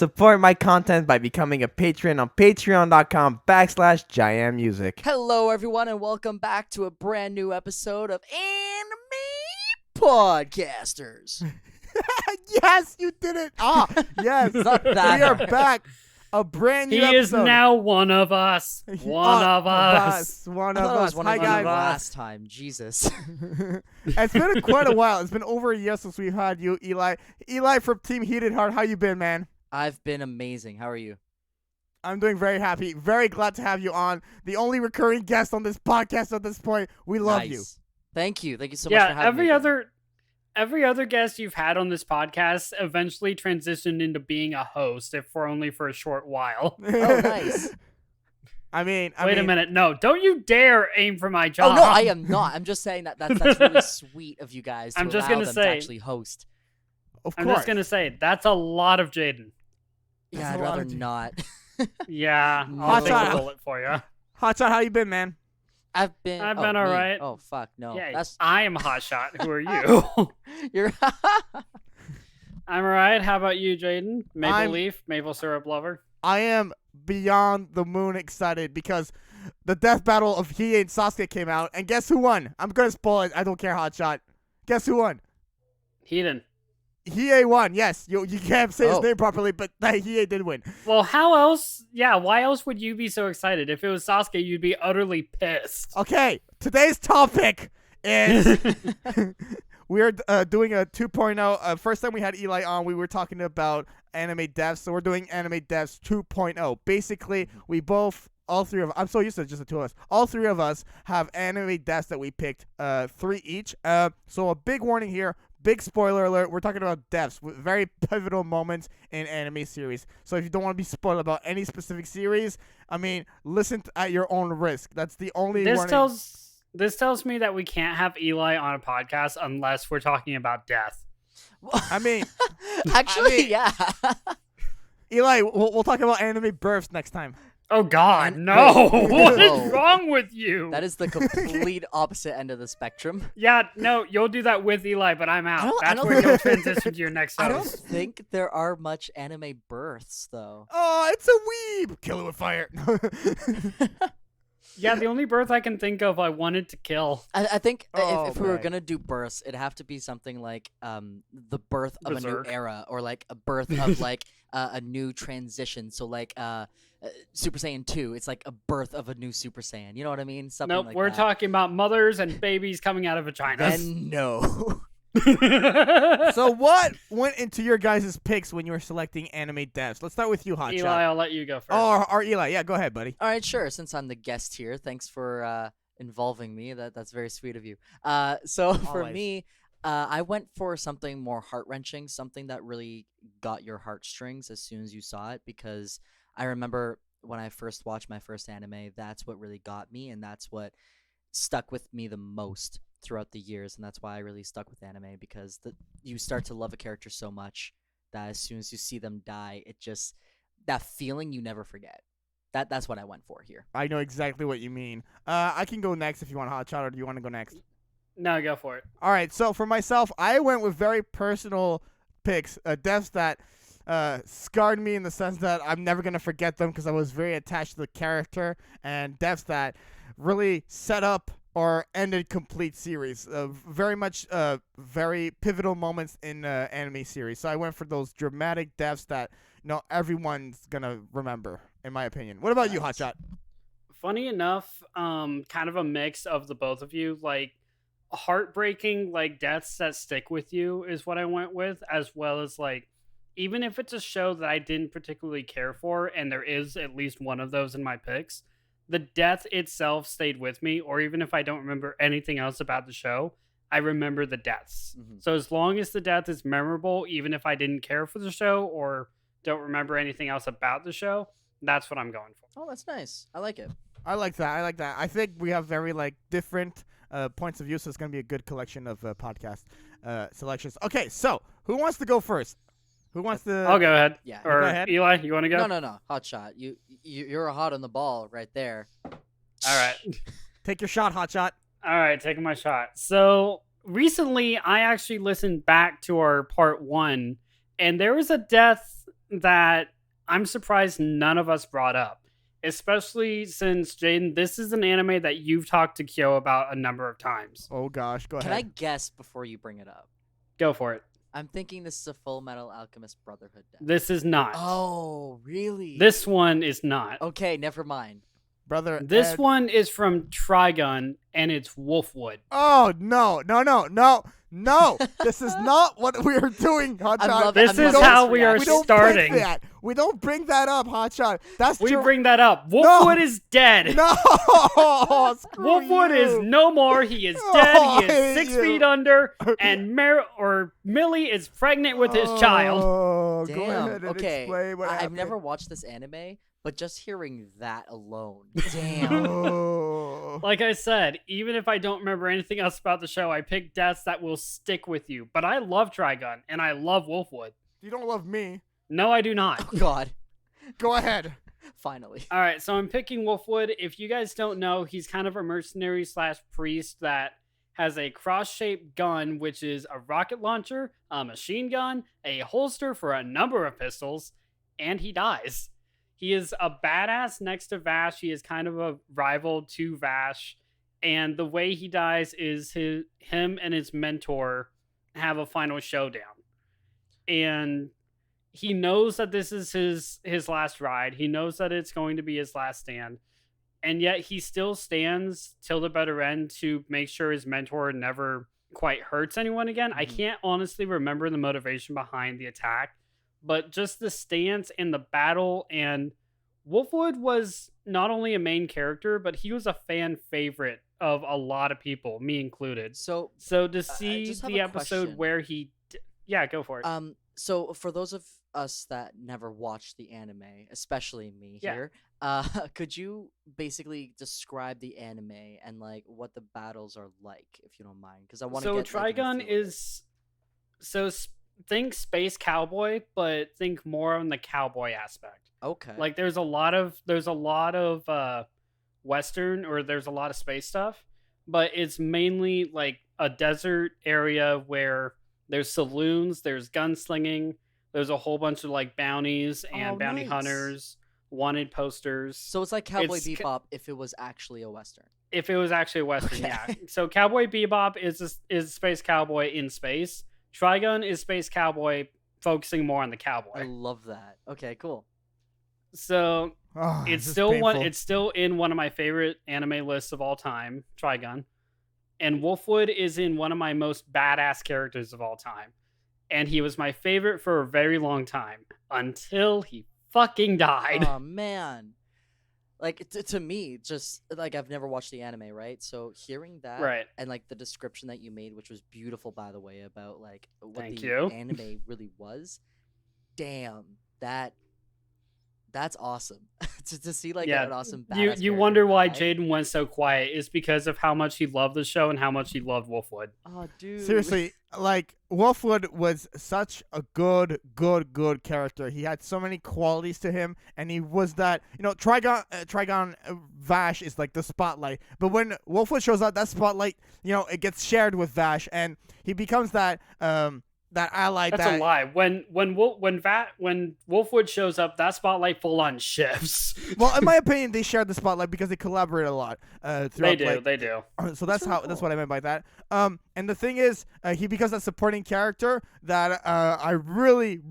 Support my content by becoming a patron on patreon.com/JaianMusic. Hello, everyone, and welcome back to a brand new episode of Anime Podcasters. Yes, you did it. Yes. Not that We are hard. back. A brand new He is episode. now one of us. One of us. One I of thought it was us. one Hi, of you guys. last time. Jesus. It's been quite a while. It's been over a year since we've had you, Eli. Eli from Team Heated Heart. How you been, man? I've been amazing. How are you? I'm doing very happy. Very glad to have you on. The only recurring guest on this podcast at this point. We love you. Nice. Thank you. Thank you so much for Yeah, having me. every other guest you've had on this podcast eventually transitioned into being a host, if for only for a short while. Oh, nice. I mean, Wait a minute. No, don't you dare aim for my Oh, job. no, I am not. I'm just saying that's really sweet of you guys to I'm just allow gonna them say- to actually host. Of I'm course. just gonna say that's a lot of Jaden. Yeah, That's I'd a lot rather of not. Yeah, No. I'll take Hotshot. a bullet for you. Hotshot, how you been, man? I've been I've oh, been me. alright. Oh, fuck, no. Yeah, That's I am Hotshot. Who are you? you're I'm alright. How about you, Jaden? Maple I'm- leaf, maple syrup lover. I am beyond the moon excited because the death battle of Hiei and Sasuke came out, and guess who won? I'm gonna spoil it. I don't care, Hotshot. Guess who won? Heaton. Hiei won. Yes, you can't say his Oh. name properly, but Hiei did win. Well, how else? Yeah, why else would you be so excited? If it was Sasuke, you'd be utterly pissed. Okay, today's topic is we're doing a 2.0. First time we had Eli on, we were talking about anime devs, so we're doing anime devs 2.0. Basically, we both. All three of I'm so used to just the two of us. All three of us have anime devs that we picked, 3 each. So a big warning here, big spoiler alert. We're talking about devs with very pivotal moments in anime series. So if you don't want to be spoiled about any specific series, I mean, listen at your own risk. That's the only This warning. tells me that we can't have Eli on a podcast unless we're talking about death. I mean, actually, mean- yeah. Eli, we'll talk about anime births next time. Oh God, And- no! wait. What Whoa. is wrong with you? That is the complete opposite end of the spectrum. Yeah, no, you'll do that with Eli, but I'm out. I That's don't where you'll think- transition to your next I don't host. think there are much anime births, though. Oh, it's a weeb. Kill it with fire. Yeah, the only birth I can think of I wanted to kill. I think Oh, if we were man. gonna do births, it'd have to be something like the birth of a Berserk. new era, or like a birth of like a new transition. So like Super Saiyan 2, it's like a birth of a new Super Saiyan. You know what I mean? Something Nope, like we're that. talking about mothers and babies coming out of vaginas. Then no. So what went into your guys' picks when you were selecting anime devs? Let's start with you, Hotshot. Eli, I'll let you go first. Oh, or Eli. Yeah, go ahead, buddy. All right, sure. Since I'm the guest here, thanks for involving me. That's very sweet of you. So for Always. me, I went for something more heart wrenching, something that really got your heartstrings as soon as you saw it. Because I remember when I first watched my first anime, that's what really got me, and that's what stuck with me the most throughout the years. And that's why I really stuck with anime, because you start to love a character so much that as soon as you see them die, it just that feeling you never forget. That's what I went for here. I know exactly what you mean. I can go next if you want, Hotshot, or do you want to go next? No, go for it. All right, so for myself, I went with very personal picks, devs that scarred me in the sense that I'm never going to forget them because I was very attached to the character, and devs that really set up or ended complete series. Very much very pivotal moments in anime series. So I went for those dramatic devs that everyone's going to remember, in my opinion. What about you, Nice. Hotshot? Funny enough, kind of a mix of the both of you. Like heartbreaking, like deaths that stick with you is what I went with, as well as like even if it's a show that I didn't particularly care for, and there is at least one of those in my picks, the death itself stayed with me, or even if I don't remember anything else about the show, I remember the deaths. Mhm. So as long as the death is memorable, even if I didn't care for the show or don't remember anything else about the show, that's what I'm going for. Oh, that's nice. I like it. I like that. I think we have very different points of view, so it's gonna be a good collection of podcast selections. Okay, so who wants to go first? Who wants to? I'll go ahead. Yeah. Or Go ahead. Eli, you want to go? No. Hot shot. You're a hot on the ball right there. All right. Take your shot, Hotshot. All right, taking my shot. So recently, I actually listened back to our part 1, and there was a death that I'm surprised none of us brought up, especially since, Jaden, this is an anime that you've talked to Kyo about a number of times. Oh gosh, go Can I ahead. guess before you bring it up? Go for it. I'm thinking this is a Full Metal Alchemist Brotherhood death. This is not. Oh, really? This one is not. Okay, never mind. Brother. This Ed. one is from Trigun, and it's Wolfwood. Oh no. This is not what we are doing, Hotshot. loving- This I'm is loving how this we are We don't starting. pick that. We don't bring that up, Hotshot. That's We your... bring that up. Wolfwood is dead. No. Screw Wolfwood you. is no more. He is Oh, dead. I He is hate 6 you. feet under, and Millie is pregnant with his child. Oh, Damn. go ahead and Okay. explain what I've happened. never watched this anime, but just hearing that alone. Damn. Oh. Like I said, even if I don't remember anything else about the show, I pick deaths that will stick with you. But I love Trigun, and I love Wolfwood. You don't love me. No, I do not. Oh, God. Go ahead. Finally. All right, so I'm picking Wolfwood. If you guys don't know, he's kind of a mercenary / priest that has a cross-shaped gun, which is a rocket launcher, a machine gun, a holster for a number of pistols, and he dies. He is a badass next to Vash. He is kind of a rival to Vash, and the way he dies is him and his mentor have a final showdown. And he knows that this is his last ride. He knows that it's going to be his last stand. And yet he still stands till the better end to make sure his mentor never quite hurts anyone again. I can't honestly remember the motivation behind the attack, but just the stance and the battle. And Wolfwood was not only a main character, but he was a fan favorite of a lot of people, me included. So, To see just have the a episode question. where yeah, go for it. So for those of us that never watched the anime, especially me Yeah. here, could you basically describe the anime and like what the battles are like, if you don't mind? Because I want to So get like, in the Trigun feel of it. is think space cowboy, but think more on the cowboy aspect. okay. Like there's a lot of western, or there's a lot of space stuff, but it's mainly like a desert area where there's saloons, there's gunslinging, there's a whole bunch of like bounties and Oh, bounty nice. hunters, wanted posters. So it's like Cowboy it's Bebop if it was actually a western. If it was actually a western, Okay. yeah. So Cowboy Bebop is space cowboy in space. Trigun is space cowboy focusing more on the I cowboy. love that. Okay, cool. So Oh, it's this is still painful. it's still in one of my favorite anime lists of all time, Trigun. And Wolfwood is in one of my most badass characters of all time. And he was my favorite for a very long time until he fucking died. Oh man. Like to me, just like I've never watched the anime, right? So hearing that Right. and like the description that you made, which was beautiful by the way, about like what Thank the you. anime really was. Damn, that's awesome. to see like Yeah, an awesome You badass you character wonder why die. Jaden went so quiet is because of how much he loved the show and how much he loved Wolfwood. Oh dude. Seriously, like Wolfwood was such a good character. He had so many qualities to him, and he was that. Trigon Vash is like the spotlight, but when Wolfwood shows up, that spotlight, it gets shared with Vash, and he becomes that ally. That's a lie. When Wolfwood shows up, that spotlight full on shifts. Well, in my opinion, they shared the spotlight because they collaborate a lot. They do. Like, They do. So That's really that's cool. what I meant by that. And the thing is, he becomes that supporting character that I really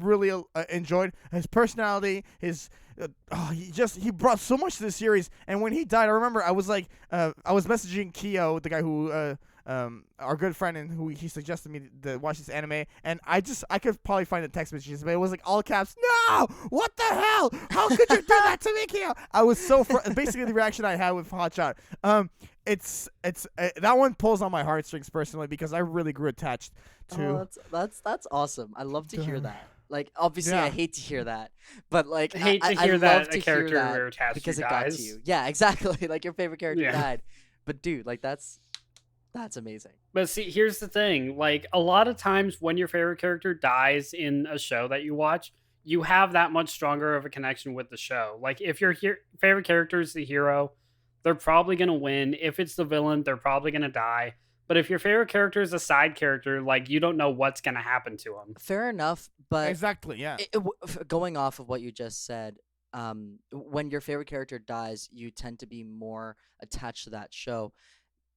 enjoyed. His personality, he brought so much to the series. And when he died, I remember I was messaging Kyo, the guy who our good friend, and who he suggested me to watch this anime, and I could probably find the text messages, but it was like all caps. No, what the hell? How could you do that to me, Kyo? I was so basically the reaction I had with Hotshot. It's that one pulls on my heartstrings personally because I really grew attached to. Oh, that's awesome. I love to hear Dude. that. Like obviously Yeah. I hate to hear that, but like I hate to hear love that to a character hear that we're attached because to it got dies. to you. Yeah, exactly. Like your favorite character Yeah. died. But dude, like that's amazing. But see, here's the thing. Like, a lot of times when your favorite character dies in a show that you watch, you have that much stronger of a connection with the show. Like, if your favorite character is the hero, they're probably going to win. If it's the villain, they're probably going to die. But if your favorite character is a side character, like you don't know what's gonna happen to him. Fair enough, but Exactly. Yeah. going off of what you just said, when your favorite character dies, you tend to be more attached to that show.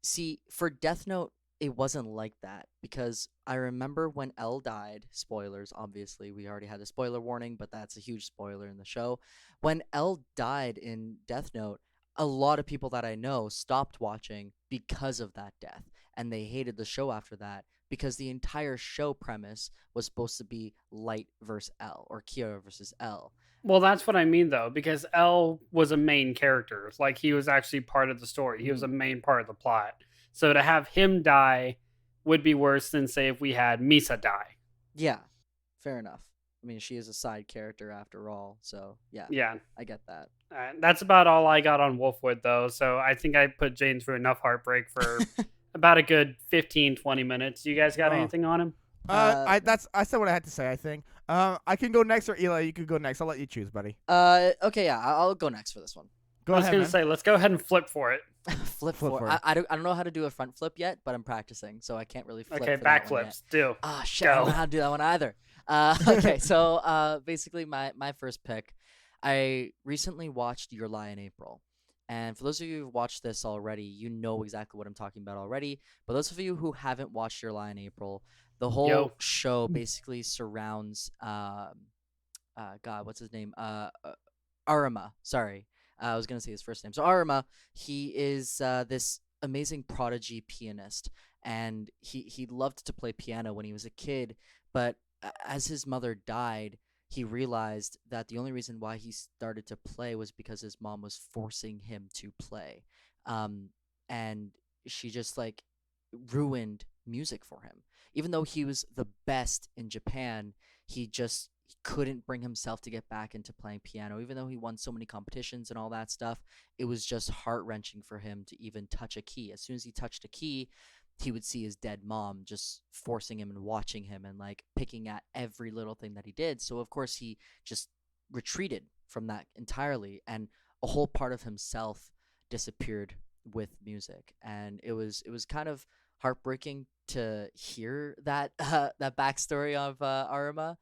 See, for Death Note, it wasn't like that because I remember when L died. Spoilers, obviously, we already had a spoiler warning, but that's a huge spoiler in the show. When L died in Death Note, a lot of people that I know stopped watching because of that death, and they hated the show after that because the entire show premise was supposed to be Light versus L or Kira versus L. Well, that's what I mean though, because L was a main character. Like he was actually part of the story. He was a main part of the plot. So to have him die would be worse than say if we had Misa die. Yeah, fair enough. I mean, she is a side character after all, so yeah, Yeah. I get that. That's about all I got on Wolfwood though. So I think I put Jane through enough heartbreak for about a good 15, 20 minutes. You guys got Oh. anything on him? I said what I had to say. I think. I can go next, or Eli, you could go next. I'll let you choose, buddy. Okay, yeah, I'll go next for this one. Go I was ahead, gonna man. say, let's go ahead and flip for it. Flip for for it. I don't know how to do a front flip yet, but I'm practicing, so I can't really flip. Okay, for that one yet. backflips. Do. Ah, shit, I don't Go. know how to do that one either. Okay, so basically my first pick, I recently watched Your Lie in April. And for those of you who've watched this already, you know exactly what I'm talking about already. But those of you who haven't watched Your Lie in April, the whole Yo. show basically surrounds God, what's his name? Arima. Sorry. I was gonna say his first name. So Arima, he is this amazing prodigy pianist, and he loved to play piano when he was a kid. But as his mother died, he realized that the only reason why he started to play was because his mom was forcing him to play, and she just like ruined music for him. Even though he was the best in Japan, he just couldn't bring himself to get back into playing piano. Even though he won so many competitions and all that stuff, it was just heart-wrenching for him to even touch a key. As soon as he touched a key, he would see his dead mom just forcing him and watching him and like picking at every little thing that he did. So of course he just retreated from that entirely, and a whole part of himself disappeared with music. And it was kind of heartbreaking to hear that that backstory of Arima,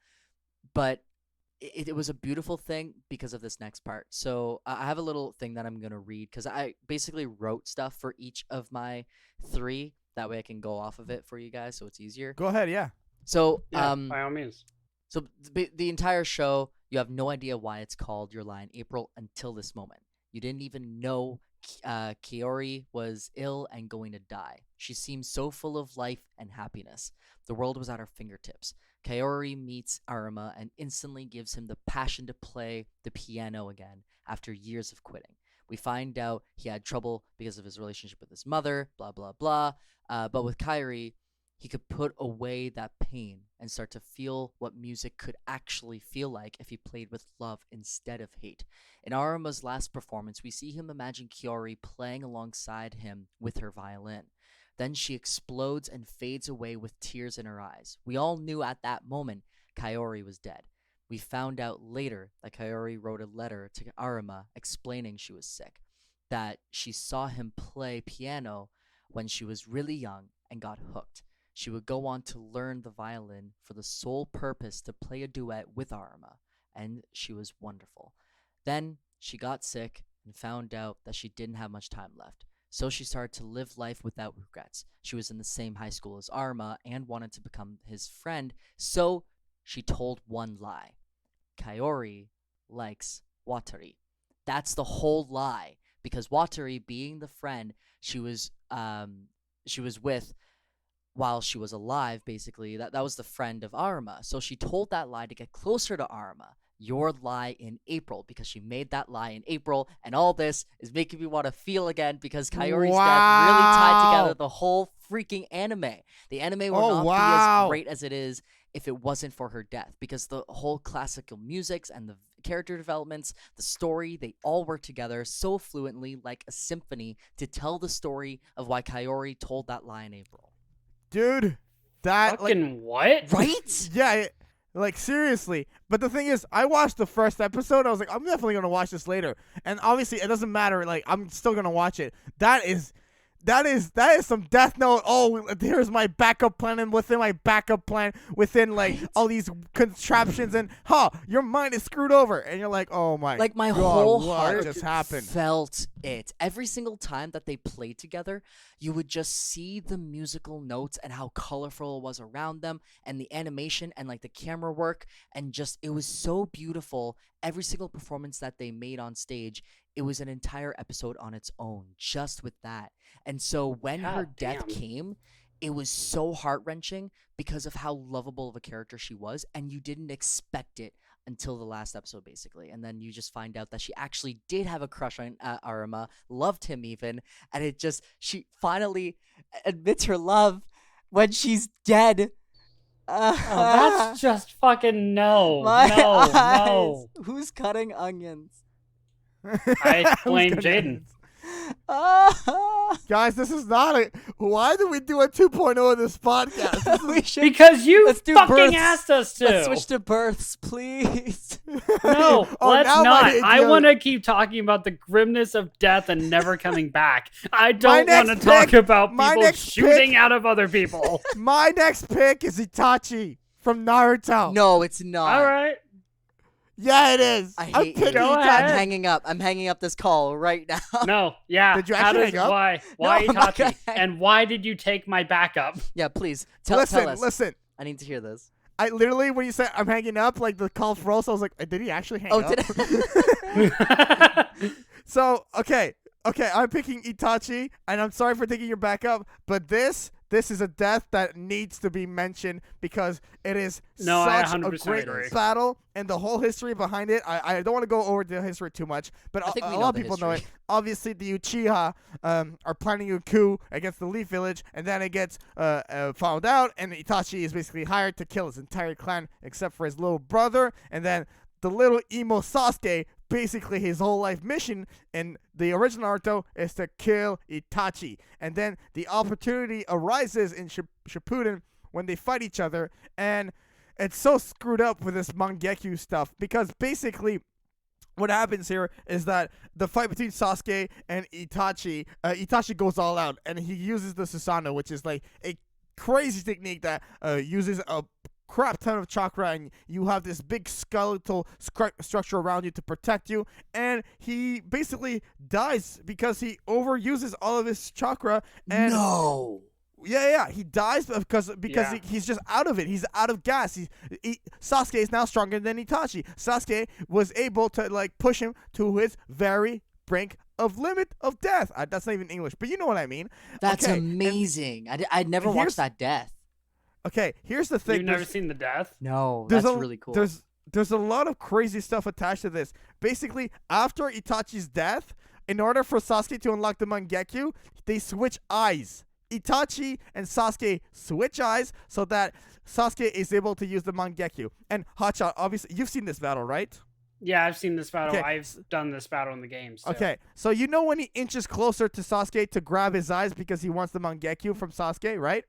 but it was a beautiful thing because of this next part. So I have a little thing that I'm going to read because I basically wrote stuff for each of my three. That way I can go off of it for you guys so it's easier. Go ahead. Yeah. So, Yeah, by all means. so the entire show, you have no idea why it's called Your Lie in April until this moment. You didn't even know Kaori was ill and going to die. She seemed so full of life and happiness. The world was at her fingertips. Kaori meets Arima and instantly gives him the passion to play the piano again after years of quitting. We find out he had trouble because of his relationship with his mother, blah, blah, blah. But with Kaori, he could put away that pain and start to feel what music could actually feel like if he played with love instead of hate. In Arima's last performance, we see him imagine Kaori playing alongside him with her violin. Then she explodes and fades away with tears in her eyes. We all knew at that moment Kaori was dead. We found out later that Kaori wrote a letter to Arima explaining she was sick, that she saw him play piano when she was really young and got hooked. She would go on to learn the violin for the sole purpose to play a duet with Arima, and she was wonderful. Then she got sick and found out that she didn't have much time left. So she started to live life without regrets. She was in the same high school as Arima and wanted to become his friend, so she told one lie. Kaori likes Watari. That's the whole lie, because Watari, being the friend she was with while she was alive, basically, that was the friend of Arima. So she told that lie to get closer to Arima. Your lie in April, because she made that lie in April, and all this is making me want to feel again because Kaori's death really tied together the whole freaking anime. The anime would not be as great as it is if it wasn't for her death, because the whole classical musics and the character developments, the story, they all work together so fluently like a symphony to tell the story of why Kaori told that lie in April. Dude, that Fucking what? Right? yeah, like seriously. But the thing is, I watched the first episode. I was like, I'm definitely gonna watch this later. And obviously, it doesn't matter. Like, I'm still gonna watch it. That is That is some Death Note. Oh, here's my backup plan, and within my backup plan, within like all these contraptions, and your mind is screwed over, and you're like, oh my, Like my God, whole what heart just happened? felt it. Every single time that they played together, you would just see the musical notes and how colorful it was around them, and the animation and like the camera work, and just it was so beautiful. Every single performance that they made on stage, it was an entire episode on its own, just with that. And so when her God death damn. came, it was so heart-wrenching because of how lovable of a character she was, and you didn't expect it until the last episode, basically. And then you just find out that she actually did have a crush on Arima, loved him even, and she finally admits her love when she's dead. Oh, that's just fucking no. My No. eyes. Who's cutting onions? I blame Jaden. Guys, this is not a. Why do we do a 2.0 of this podcast? This is- We should. Because you Let's do fucking births. asked us to. Let's switch to births, please. No, Oh, let's now not. my I idiot- want to keep talking about the grimness of death and never coming back. I My don't want to next talk pick- about my people next shooting pick- out of other people. My next pick is Itachi from Naruto. No, it's not. All right. Yeah, it is. I I'm hate you. picking Go I'm ahead. Itachi. hanging up. I'm hanging up this call right now. No, yeah. Did you How actually does- hang up? Why No, I'm not Itachi? gonna hang- And why did you take my backup? Yeah, please tell Listen, us. listen. I need to hear this. I literally, when you said I'm hanging up, like the call froze, I was like, did he actually hang Oh, up? did So, okay, I'm picking Itachi, and I'm sorry for taking your backup, but this is a death that needs to be mentioned because it is No, I such a 100% great agree. battle, and the whole history behind it. I don't want to go over the history too much, but I think a we lot know of the people know it. history. Obviously, the Uchiha are planning a coup against the Leaf Village, and then it gets found out, and Itachi is basically hired to kill his entire clan except for his little brother, and then the little emo Sasuke, basically his whole life mission in the original Naruto is to kill Itachi. And then the opportunity arises in Shippuden when they fight each other, and it's so screwed up with this Mangekyu stuff because basically what happens here is that the fight between Sasuke and Itachi, Itachi goes all out and he uses the Susanoo, which is like a crazy technique that uses a crap ton of chakra, and you have this big skeletal structure around you to protect you, and he basically dies because he overuses all of his chakra. And No. yeah, he dies because Yeah. he's just out of it. He's out of gas. Sasuke is now stronger than Itachi. Sasuke was able to like push him to his very brink of limit of death. That's not even English, but you know what I mean. That's Okay, and- amazing. I'd never and here's- watched that death. Okay, here's the thing. You've never There's- seen the death? No, there's that's a- really cool. There's a lot of crazy stuff attached to this. Basically, after Itachi's death, in order for Sasuke to unlock the Mangekyu, they switch eyes. Itachi and Sasuke switch eyes so that Sasuke is able to use the Mangekyu. And Hotshot, obviously, you've seen this battle, right? Yeah, I've seen this battle. Okay. I've done this battle in the games. Too. Okay, so you know when he inches closer to Sasuke to grab his eyes because he wants the Mangekyu from Sasuke, right?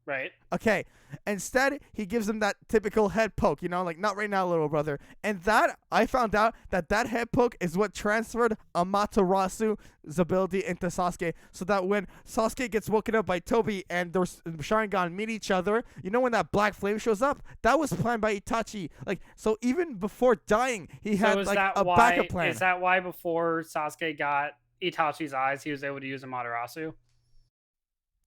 Right. Okay, instead, he gives him that typical head poke, like, not right now, little brother. And that, I found out that head poke is what transferred Amaterasu's ability into Sasuke, so that when Sasuke gets woken up by Tobi and their Sharingan meet each other, when that black flame shows up, that was planned by Itachi. Like, so even before dying, he had, So is like, that a why? backup plan. Is that why before Sasuke got Itachi's eyes, he was able to use Amaterasu?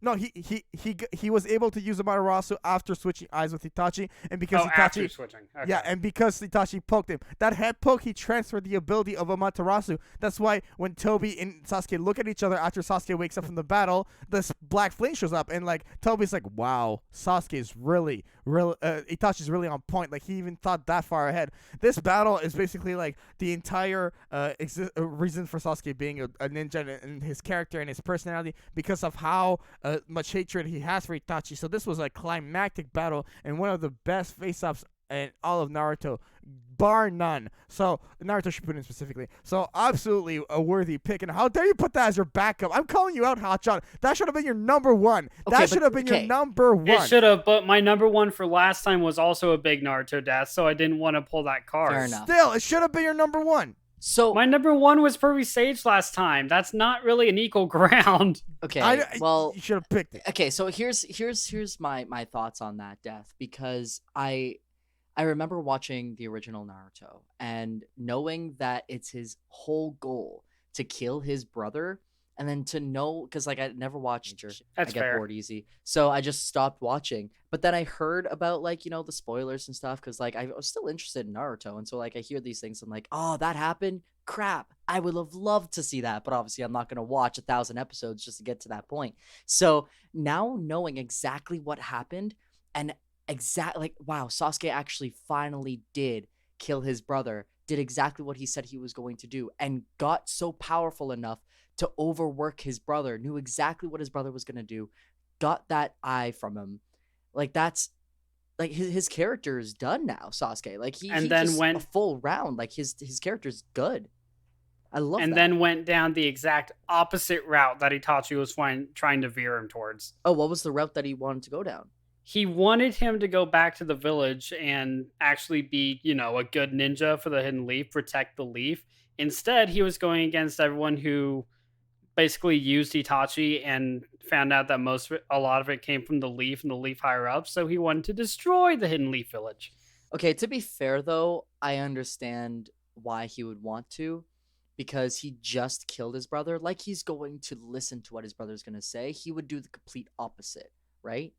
No, he was able to use Amaterasu after switching eyes with Itachi, and because After Itachi, switching. Okay. yeah, and because Itachi poked him, that head poke, he transferred the ability of Amaterasu. That's why when Tobi and Sasuke look at each other after Sasuke wakes up from the battle, this black flame shows up, and like Tobi's like, wow, Sasuke is really, Itachi's really on point. Like he even thought that far ahead. This battle is basically like the entire reason for Sasuke being a ninja and his character and his personality because of how much hatred he has for Itachi. So this was a climactic battle and one of the best face-offs in all of Naruto, bar none. So Naruto Shippuden specifically. So absolutely a worthy pick. And how dare you put that as your backup? I'm calling you out, Hotshot. That should have been your number one. Okay, That should have been your okay. number one. It should have, but my number one for last time was also a big Naruto death, so I didn't want to pull that card. Fair enough. Still, it should have been your number one. So My number one was Pervy Sage last time. That's not really an equal ground. okay, well, you should have picked it. okay. So here's my thoughts on that, Death, because I remember watching the original Naruto and knowing that it's his whole goal to kill his brother, and then to know, because like I never watched, That's I get fair. bored easy, so I just stopped watching. But then I heard about like the spoilers and stuff, because like I was still interested in Naruto, and so like I hear these things, I'm like, oh, that happened. Crap, I would have loved to see that, but obviously I'm not gonna watch 1,000 episodes just to get to that point. So now knowing exactly what happened and like wow, Sasuke actually finally did kill his brother, did exactly what he said he was going to do, and got so powerful enough to overwork his brother, knew exactly what his brother was going to do, got that eye from him. Like that's like his character is done now, Sasuke. Like he Then just went a full round. Like his character's good. I love and that. then went down the exact opposite route that Itachi was trying to veer him towards. Oh, what was the route that he wanted to go down? He wanted him to go back to the village and actually be, a good ninja for the hidden leaf, protect the leaf. Instead, he was going against everyone who basically used Itachi and found out that a lot of it came from the leaf and the leaf higher up. So he wanted to destroy the hidden leaf village. Okay, to be fair though, I understand why he would want to, because he just killed his brother. Like he's going to listen to what his brother's going to say. He would do the complete opposite, right?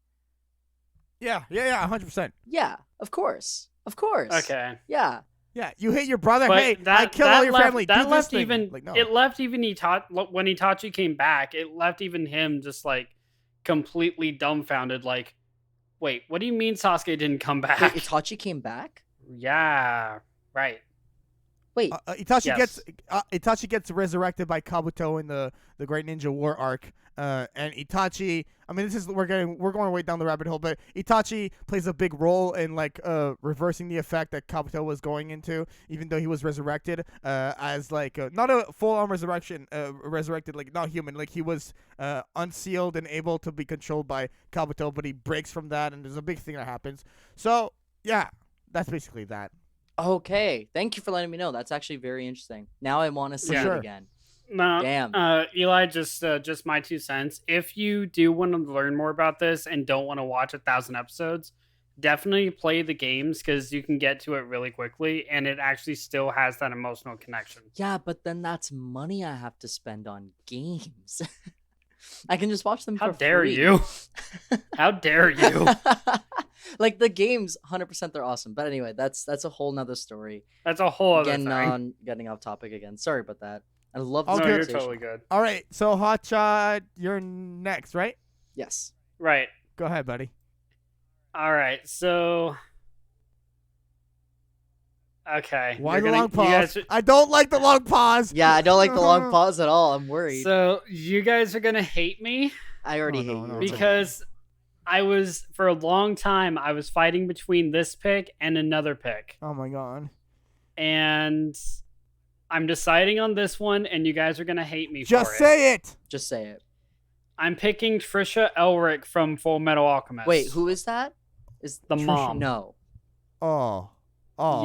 Yeah, 100%. Yeah, of course. Of course. Okay. Yeah. Yeah, you hate your brother. But Hey, I killed all your family. That Do left this thing. even Like, no. it left even Itachi when Itachi came back. It left even him just like completely dumbfounded. Like, wait, what do you mean Sasuke didn't come back? Wait, Itachi came back? Yeah, right. Wait, Itachi gets resurrected by Kabuto in the Great Ninja War arc. And Itachi, I mean, we're going way down the rabbit hole, but Itachi plays a big role in like reversing the effect that Kabuto was going into, even though he was resurrected as like not a full-on resurrected, like not human, like he was unsealed and able to be controlled by Kabuto, but he breaks from that, and there's a big thing that happens. So yeah, that's basically that. okay. Thank you for letting me know. That's actually very interesting. Now I want to see Yeah. it again. No, Damn. Eli, just my 2 cents. If you do want to learn more about this and don't want to watch 1,000 episodes, definitely play the games because you can get to it really quickly, and it actually still has that emotional connection. Yeah, but then that's money I have to spend on games. I can just watch them How for dare free. you? How dare you? Like the games, 100% they're awesome. But anyway, that's a whole nother story. That's a whole other Getting off topic again. Sorry about that. I love Oh, this No, you're conversation. totally good. All right, so Hotshot, you're next, right? Yes. Right. Go ahead, buddy. All right. So. Okay. Why you're the gonna- long you pause? guys are- I don't like the long pause. Yeah, I don't like the long pause at all. I'm worried. So you guys are gonna hate me I already Oh, hate no, you. no, It's okay. because for a long time I was fighting between this pick and another pick, Oh my god. and I'm deciding on this one, and you guys are gonna hate me Just for it. say it. Just say it. I'm picking Trisha Elric from Full Metal Alchemist. Wait, who is that? Is The Trisha- mom. No. Oh.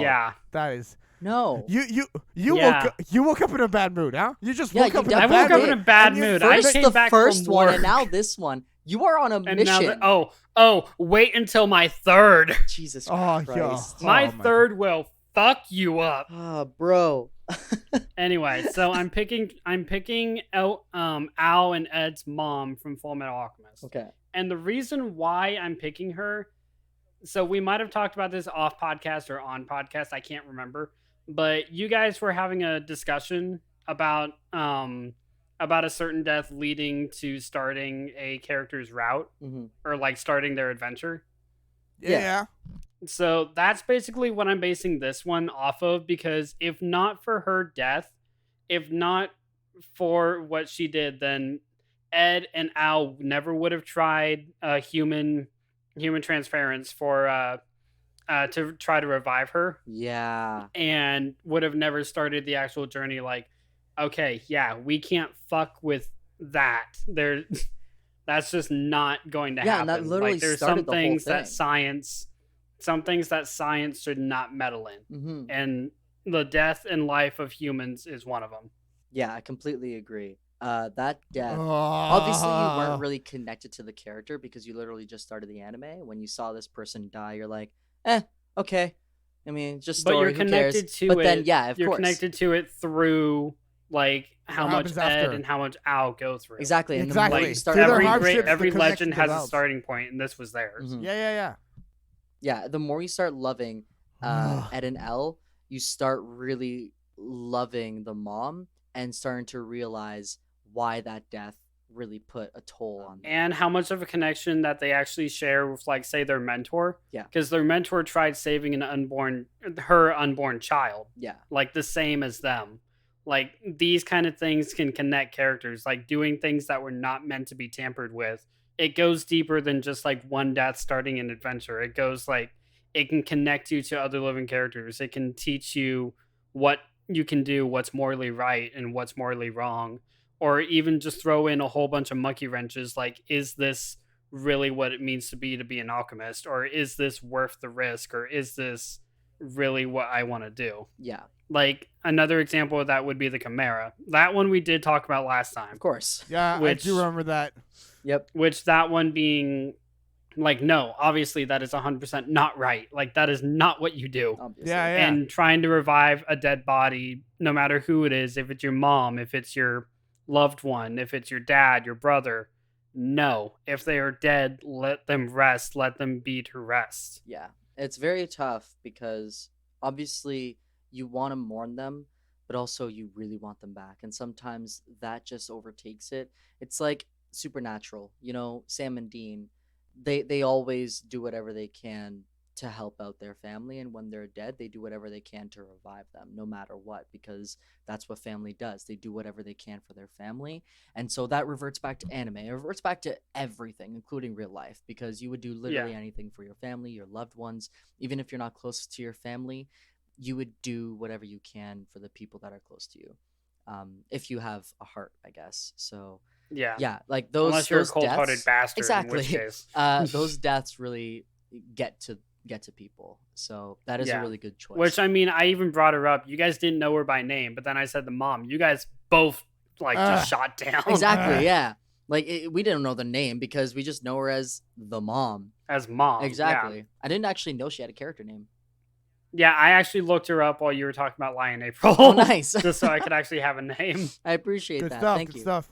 Yeah. That is No. you Yeah. woke up in a bad mood, huh? You just Yeah, woke you up in a I definitely bad woke up mood. in a bad And you mood. I First came the back first from one, work. and now this one. You are on a And mission. now wait until my third. Jesus Oh, Christ. yeah. My Oh, my third will fuck you up. Ah, bro. Anyway, so I'm picking Al and Ed's mom from Full Metal Alchemist. Okay. And the reason why I'm picking her, so we might have talked about this off podcast or on podcast, I can't remember, but you guys were having a discussion about a certain death leading to starting a character's route hmm or like starting their adventure. Yeah. So that's basically what I'm basing this one off of, because if not for her death, if not for what she did, then Ed and Al never would have tried human transference for to try to revive her, Yeah. and would have never started the actual journey. Like, okay, yeah, we can't fuck with that. That's just not going to Yeah, happen. and that literally like, there's started some the whole things that thing. science should not meddle in. hmm And the death and life of humans is one of them. Yeah, I completely agree. That death. Obviously, you weren't really connected to the character because you literally just started the anime. When you saw this person die, you're like, okay. I mean, just But story. you're Who cares? connected to But it. then, yeah, of you're course, connected to it through like how What much happens Ed after. and how much Al go through. exactly. And Exactly. the more Like you start Through their loving hardships, character- the every connection legend has a develops. starting point, and this was theirs. Mhm. Yeah. Yeah, the more you start loving Ed and Elle, you start really loving the mom and starting to realize why that death really put a toll on them. And how much of a connection that they actually share with, like, say, their mentor. Yeah. Because their mentor tried saving her unborn child, Yeah. like the same as them. Like, these kind of things can connect characters, like doing things that were not meant to be tampered with. It goes deeper than just like one death starting an adventure. It goes like, it can connect you to other living characters. It can teach you what you can do, what's morally right and what's morally wrong. Or even just throw in a whole bunch of monkey wrenches, like, is this really what it means to be an alchemist? Or is this worth the risk? Or is this really what I want to do? Yeah. Like, another example of that would be the Chimera. That one we did talk about last time. Of course. Yeah, Which- I do remember that. Yep. Which that one being like, no, obviously that is 100% not right. Like, that is not what you do. Obviously. Yeah. And trying to revive a dead body, no matter who it is, if it's your mom, if it's your loved one, if it's your dad, your brother, no. If they are dead, let them rest. Let them be to rest. Yeah. It's very tough because obviously you want to mourn them, but also you really want them back. And sometimes that just overtakes it. It's like Supernatural, Sam and Dean, they always do whatever they can to help out their family, and when they're dead they do whatever they can to revive them no matter what, because that's what family does. They do whatever they can for their family. And so that reverts back to anime. It reverts back to everything, including real life, because you would do literally anything for your family, your loved ones. Even if you're not close to your family, you would do whatever you can for the people that are close to you, if you have a heart, I guess. So Yeah. like those Unless you're a those cold-hearted deaths, bastard, exactly. in which case. Those deaths really get to people. So that is a Yeah. really good choice. Which, I mean, I even brought her up. You guys didn't know her by name, but then I said the mom. You guys both, like, just shot down. Exactly, yeah. Like, we didn't know the name because we just know her as the mom. As mom. Exactly. I didn't actually know she had a character name. Yeah, I actually looked her up while you were talking about Lion April. Oh, nice. Just so I could actually have a name. I appreciate Good that. stuff. Thank Good you. stuff.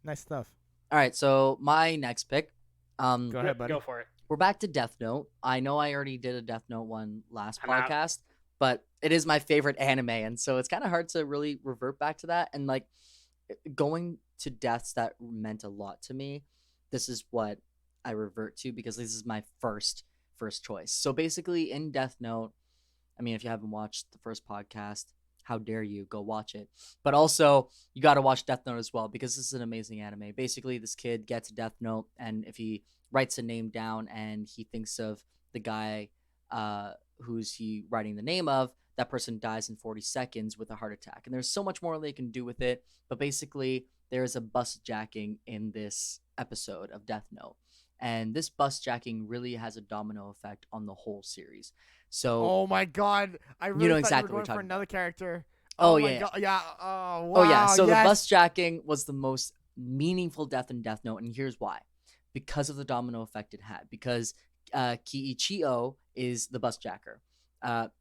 Nice stuff. All right, so my next pick. Go ahead, buddy. Go for it. We're back to Death Note. I know I already did a Death Note one last I'm out. podcast, but it is my favorite anime, and so it's kind of hard to really revert back to that. And like going to deaths that meant a lot to me, this is what I revert to because this is my first choice. So basically, in Death Note, I mean, if you haven't watched the first podcast, how dare you go watch it? But also, you got to watch Death Note as well because this is an amazing anime. Basically, this kid gets a Death Note, and if he writes a name down and he thinks of the guy who's he writing the name of, that person dies in 40 seconds with a heart attack. And there's so much more they can do with it. But basically, there is a bus jacking in this episode of Death Note. And this bus jacking really has a domino effect on the whole series. So, Oh my god! I really know thought exactly you what were we're going for talking another character. Oh, my yeah. God. Yeah. Oh wow. oh yeah, so yes. the bus jacking was the most meaningful death in Death Note, and here's why. Because of the domino effect it had. Because Kiichio is the bus jacker.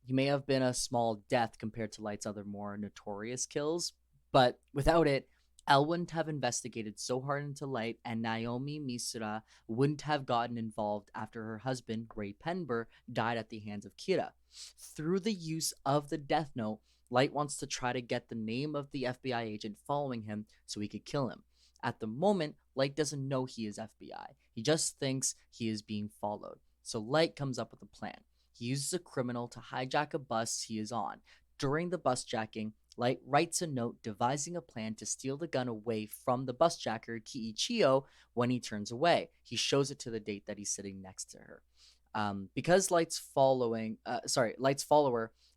He may have been a small death compared to Light's other more notorious kills, but without it, Elle wouldn't have investigated so hard into Light, and Naomi Misura wouldn't have gotten involved after her husband, Ray Penber, died at the hands of Kira. Through the use of the Death Note, Light wants to try to get the name of the FBI agent following him so he could kill him. At the moment, Light doesn't know he is FBI. He just thinks he is being followed. So Light comes up with a plan. He uses a criminal to hijack a bus he is on. During the bus jacking, Light writes a note devising a plan to steal the gun away from the bus jacker, Kiichio, when he turns away. He shows it to the date that he's sitting next to her. Because Light's follower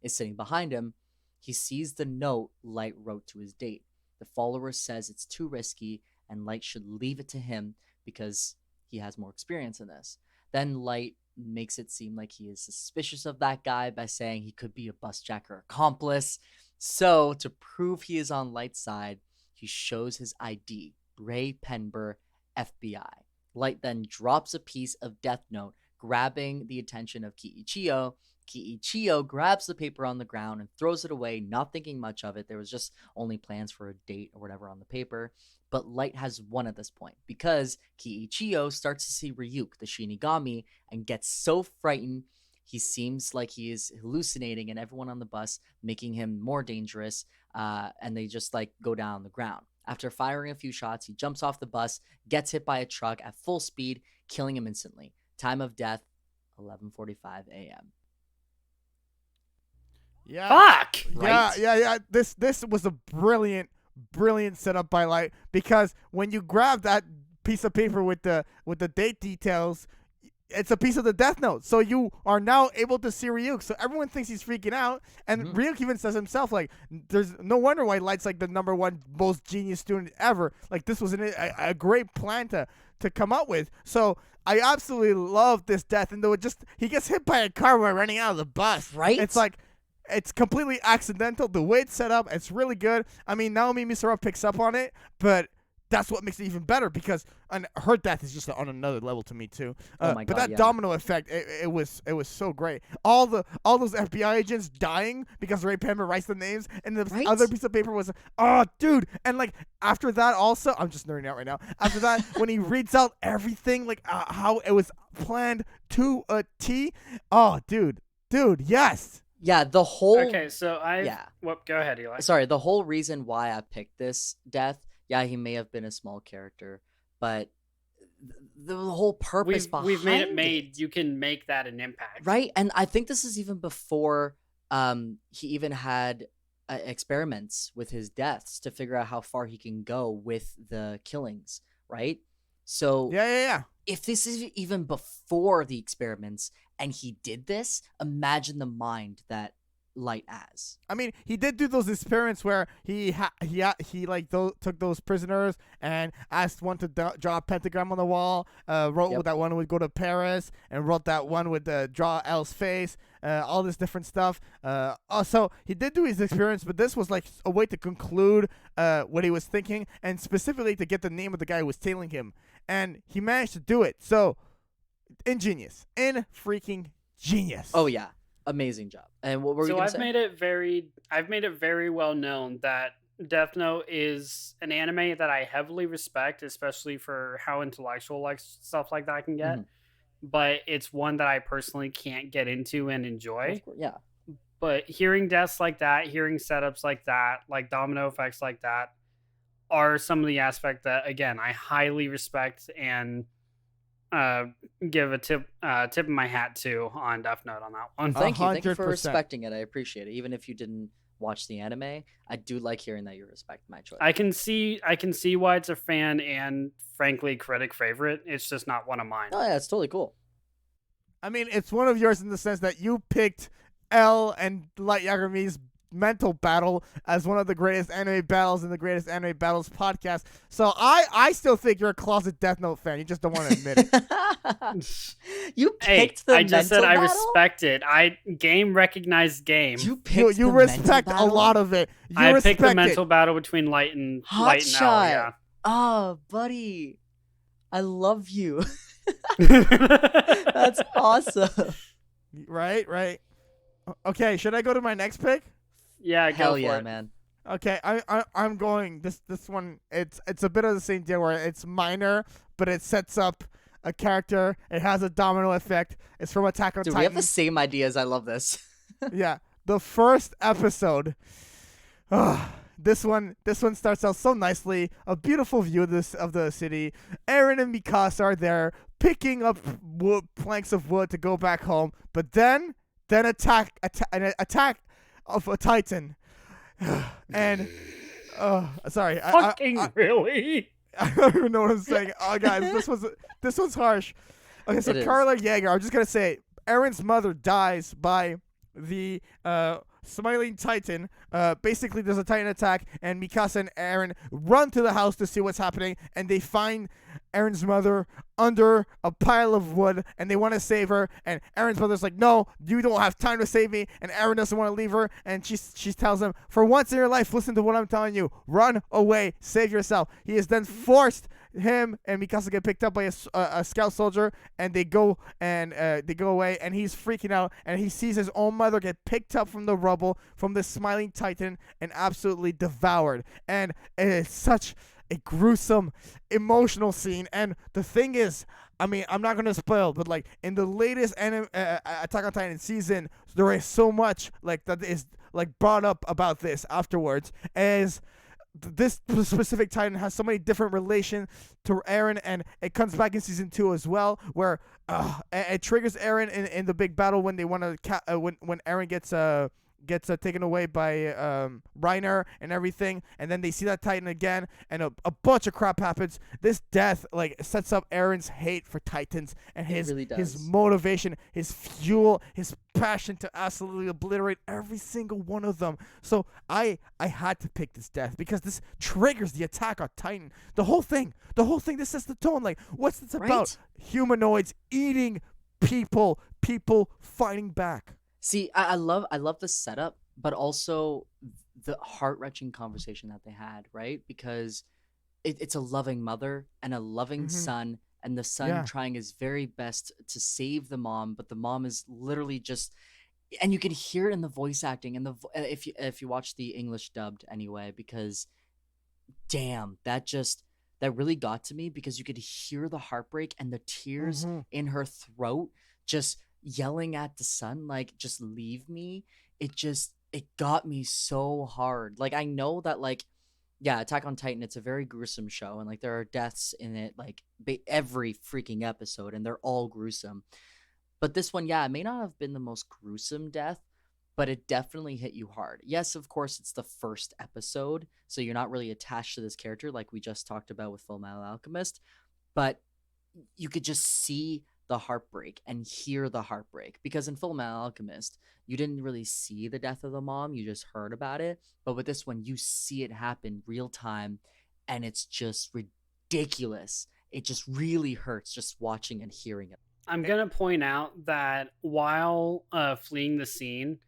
is sitting behind him, he sees the note Light wrote to his date. The follower says it's too risky and Light should leave it to him because he has more experience in this. Then Light makes it seem like he is suspicious of that guy by saying he could be a busjacker accomplice. So to prove he is on Light's side, he shows his ID, Ray Penber, FBI. Light then drops a piece of Death Note, grabbing the attention of Kiichio. Kiichio grabs the paper on the ground and throws it away, not thinking much of it. There was just only plans for a date or whatever on the paper. But Light has won at this point because Kiichio starts to see Ryuk, the Shinigami, and gets so frightened he seems like he is hallucinating, and everyone on the bus making him more dangerous, and they just like go down on the ground. After firing a few shots, he jumps off the bus, gets hit by a truck at full speed, killing him instantly. Time of death, 11:45 a.m. Yeah. Fuck. Right? Yeah. This was a brilliant setup by Light, because when you grab that piece of paper with the date details, it's a piece of the Death Note. So you are now able to see Ryuk. So everyone thinks he's freaking out. And Ryuk even says himself, like, there's no wonder why Light's like the #1 most genius student ever. Like, this was a great plan to come up with. So I absolutely love this death. And though he gets hit by a car while running out of the bus. Right? It's like, it's completely accidental. The way it's set up, it's really good. I mean, Naomi Misora picks up on it, but that's what makes it even better, because her death is just on another level to me too. Oh my God, but that yeah. domino effect, it was so great. All those FBI agents dying because Ray Penber writes the names, and the Right? other piece of paper was, oh dude, and like after that also, I'm just nerding out right now. After that, when he reads out everything, like how it was planned to a T. Oh dude, yes. Yeah, the whole... Okay, so go ahead, Eli. Sorry, the whole reason why I picked this death, yeah, he may have been a small character, but the whole purpose behind We've made it made. You can make that an impact. Right? And I think this is even before he even had experiments with his deaths to figure out how far he can go with the killings, right? So Yeah. if this is even before the experiments and he did this, imagine the mind that Light has. I mean, he did do those experiments where he took those prisoners and asked one to draw a pentagram on the wall, wrote that one would go to Paris, and wrote that one would draw Elle's face, all this different stuff. Also, he did do his experiments, but this was like a way to conclude what he was thinking, and specifically to get the name of the guy who was tailing him. And he managed to do it. So, ingenious. Freaking genius. Oh, yeah. Amazing job. And what were you going to say? I've made it very well known that Death Note is an anime that I heavily respect, especially for how intellectual like stuff like that can get. Mm-hmm. But it's one that I personally can't get into and enjoy. Yeah. But hearing deaths like that, hearing setups like that, like domino effects like that, are some of the aspects that, again, I highly respect and give a tip of my hat to on Death Note on that one. Thank you for 100%. respecting it. I appreciate it. Even if you didn't watch the anime, I do like hearing that you respect my choice. I can see why it's a fan and frankly critic favorite. It's just not one of mine. Oh yeah, it's totally cool. I mean, it's one of yours in the sense that you picked L and Light Yagami's mental battle as one of the greatest anime battles in the Greatest Anime Battles podcast. So I still think you're a closet Death Note fan. You just don't want to admit it. You picked the I just said mental I battle? respect it. Game recognized game. You picked You the respect mental a battle? lot of it. You I respect picked the it. mental battle between Light and L. Hotshot. Yeah. Oh, buddy. I love you. That's awesome. Right. Okay, should I go to my next pick? Yeah, go Hell for yeah, it. man. Okay, I'm going this one. It's a bit of the same deal where it's minor, but it sets up a character. It has a domino effect. It's from Attack on Dude, Titan. we have the same ideas. I love this. Yeah, the first episode. This one starts out so nicely. A beautiful view of the city. Eren and Mikasa are there picking up planks of wood to go back home. But then an attack of a Titan. And sorry, Really? I don't even know what I'm saying. Oh, guys, this was harsh. Okay, so It is. Carla Yeager, I'm just gonna say, Eren's mother dies by the Smiling Titan. Basically, there's a Titan attack, and Mikasa and Eren run to the house to see what's happening, and they find Aaron's mother under a pile of wood, and they want to save her. And Aaron's mother's like, "No, you don't have time to save me." And Aaron doesn't want to leave her, and she tells him, "For once in your life, listen to what I'm telling you. Run away, save yourself." He is then forced. Him and Mikasa get picked up by a scout soldier, and they go away, and he's freaking out, and he sees his own mother get picked up from the rubble from the smiling titan and absolutely devoured. And it's such a gruesome, emotional scene. And the thing is, I mean, I'm not gonna spoil, but like in the latest Attack on Titan season, there is so much like that is like brought up about this afterwards, as this specific Titan has so many different relations to Eren, and it comes back in season 2 as well, where it triggers Eren in the big battle when they want to when Eren gets taken away by Reiner and everything, and then they see that Titan again, and a bunch of crap happens. This death like sets up Eren's hate for Titans and his motivation, his fuel, his passion to absolutely obliterate every single one of them. So I had to pick this death because this triggers the Attack on Titan. The whole thing. This sets the tone. Like, what's this about? Right? Humanoids eating people fighting back. See, I love the setup, but also the heart-wrenching conversation that they had, right? Because it's a loving mother and a loving son, and the son trying his very best to save the mom, but the mom is literally just, and you can hear it in the voice acting, and if you watch the English dubbed anyway, because damn, that really got to me, because you could hear the heartbreak and the tears in her throat, just yelling at the son, like, just leave me. It got me so hard. Like, I know that, like, yeah, Attack on Titan, it's a very gruesome show, and like there are deaths in it like every freaking episode, and they're all gruesome. But this one, yeah, it may not have been the most gruesome death, but it definitely hit you hard. Yes, of course, it's the first episode, so you're not really attached to this character like we just talked about with Fullmetal Alchemist, but you could just see the heartbreak and hear the heartbreak, because in Fullmetal Alchemist you didn't really see the death of the mom, you just heard about it, but with this one you see it happen real time, and it's just ridiculous. It just really hurts just watching and hearing it. I'm gonna point out that while fleeing the scene,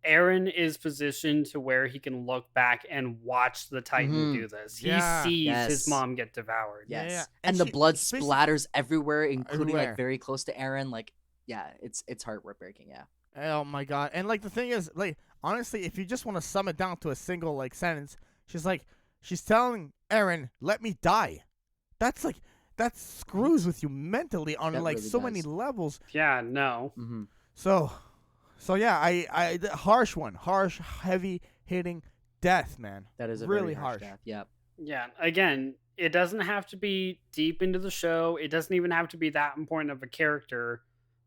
Eren is positioned to where he can look back and watch the Titan do this. He sees his mom get devoured. Yes. Yeah. And the blood splatters everywhere, including like very close to Eren. Like, yeah, it's heartbreaking, yeah. Oh my god. And like the thing is, like, honestly, if you just want to sum it down to a single like sentence, she's telling Eren, "Let me die." That's like, that screws with you mentally on like really so many levels. Yeah, no. Mm-hmm. So yeah, I harsh one, heavy hitting death, man. That is a really very harsh harsh. death. Yep. Yeah, again, it doesn't have to be deep into the show. It doesn't even have to be that important of a character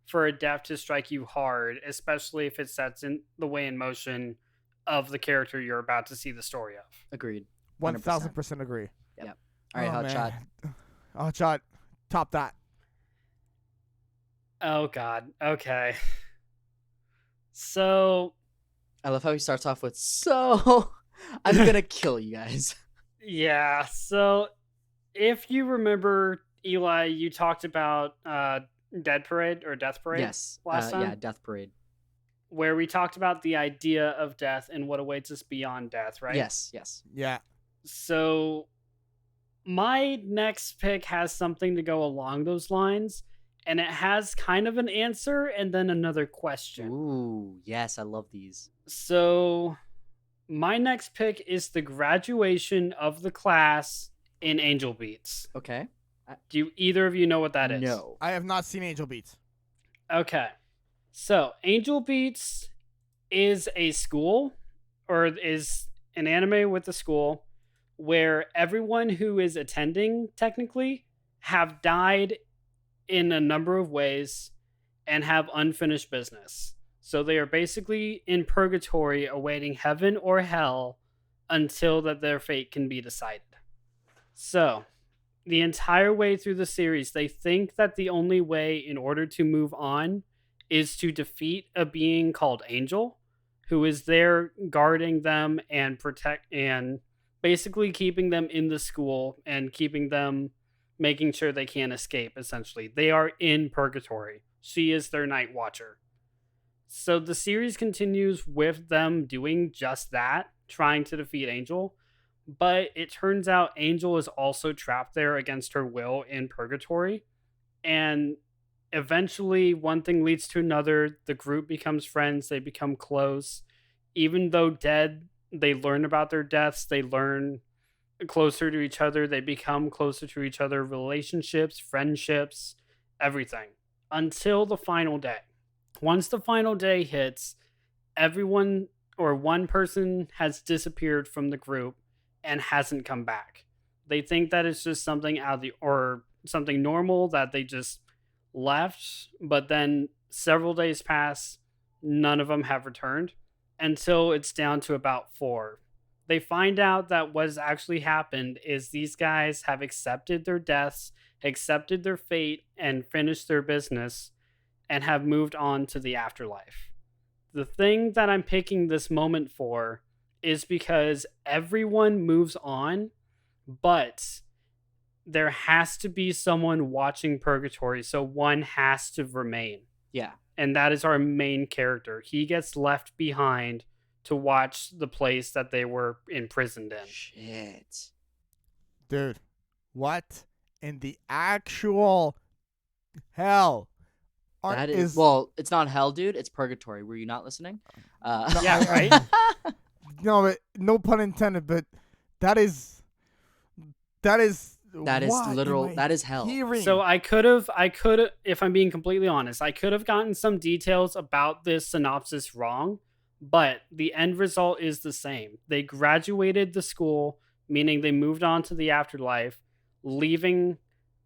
for a death to strike you hard, especially if it sets in the way in motion of the character you're about to see the story of. Agreed. 1000% agree. Yep. All right, Hotshot. Hotshot, top that. Oh god. Okay. So, I love how he starts off with, "So, I'm gonna kill you guys." Yeah, so if you remember, Eli, you talked about Death Parade Yes. last time? Yeah, Death Parade. Where we talked about the idea of death and what awaits us beyond death, right? Yes. Yeah. So, my next pick has something to go along those lines, and it has kind of an answer and then another question. Ooh, yes, I love these. So, my next pick is the graduation of the class in Angel Beats. Okay. Do either of you know what that is? No. I have not seen Angel Beats. Okay. So, Angel Beats is a school, or is an anime with a school, where everyone who is attending, technically, have died in a number of ways and have unfinished business. So they are basically in purgatory awaiting heaven or hell until that their fate can be decided. So, the entire way through the series, they think that the only way in order to move on is to defeat a being called Angel, who is there guarding them and basically keeping them in the school and keeping them making sure they can't escape, essentially. They are in purgatory. She is their night watcher. So the series continues with them doing just that, trying to defeat Angel. But it turns out Angel is also trapped there against her will in purgatory. And eventually, one thing leads to another. The group becomes friends. They become close. Even though dead, they learn about their deaths. They learn closer to each other. They become closer to each other. Relationships, friendships, everything. Until the final day. Once the final day hits, everyone or one person has disappeared from the group and hasn't come back. They think that it's just something or something normal that they just left, but then several days pass, none of them have returned until it's down to about 4. They find out that what has actually happened is these guys have accepted their deaths, accepted their fate, and finished their business, and have moved on to the afterlife. The thing that I'm picking this moment for is because everyone moves on, but there has to be someone watching purgatory, so one has to remain. Yeah. And that is our main character. He gets left behind to watch the place that they were imprisoned in. Shit. Dude, what in the actual hell? That is well, it's not hell, dude. It's purgatory. Were you not listening? Yeah, right? No, but, no pun intended, but that is That is what literal. am I That is hell. hearing? So I could have, if I'm being completely honest, I could have gotten some details about this synopsis wrong, but the end result is the same. They graduated the school, meaning they moved on to the afterlife, leaving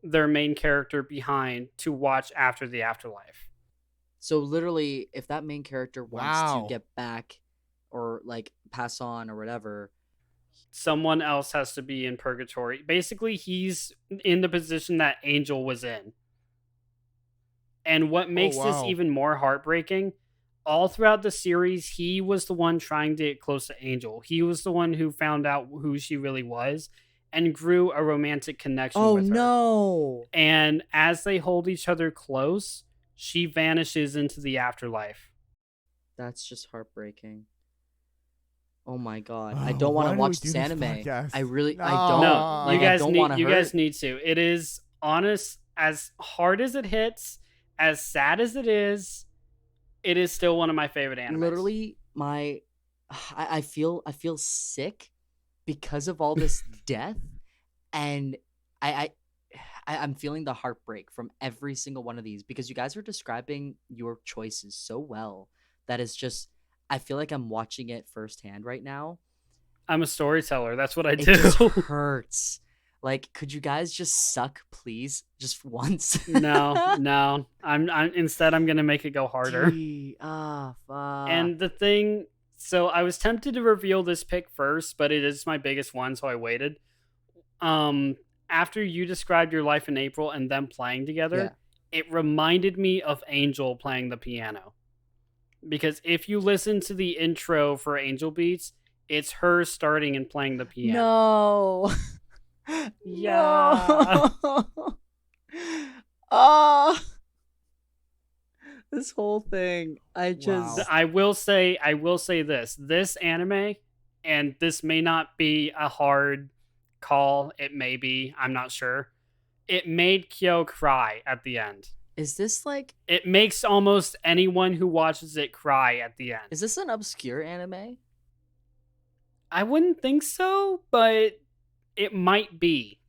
their main character behind to watch after the afterlife. So literally, if that main character wants Wow. to get back or like pass on or whatever, Someone else has to be in purgatory. Basically, he's in the position that Angel was in. And what makes this wow. even more heartbreaking, all throughout the series, he was the one trying to get close to Angel. He was the one who found out who she really was and grew a romantic connection with her. no. And as they hold each other close, she vanishes into the afterlife. That's just heartbreaking. Oh my god. I Oh, don't want why to do we watch do this this anime. podcast? I really No. I don't. No, I you guys don't need wanna you hurt. guys need to. It is honest, as hard as it hits, as sad as it is still one of my favorite animes. Literally I feel sick because of all this death, and I'm feeling the heartbreak from every single one of these because you guys are describing your choices so well that it's just I feel like I'm watching it firsthand right now. I'm a storyteller. That's what I It do. just hurts. Like, could you guys just suck, please, just once? No. I'm instead I'm gonna make it go harder. Fuck. And the thing, so I was tempted to reveal this pick first, but it is my biggest one, so I waited. After you described your life in April and them playing together, it reminded me of Angel playing the piano. Because if you listen to the intro for Angel Beats, it's her starting and playing the piano. No. Yeah. No. Ah. This whole thing, I just Wow. I will say this anime, and this may not be a hard call, it may be, I'm not sure. It made Kyo cry at the end. is this like It makes almost anyone who watches it cry at the end. is this an obscure anime? I wouldn't think so, but it might be.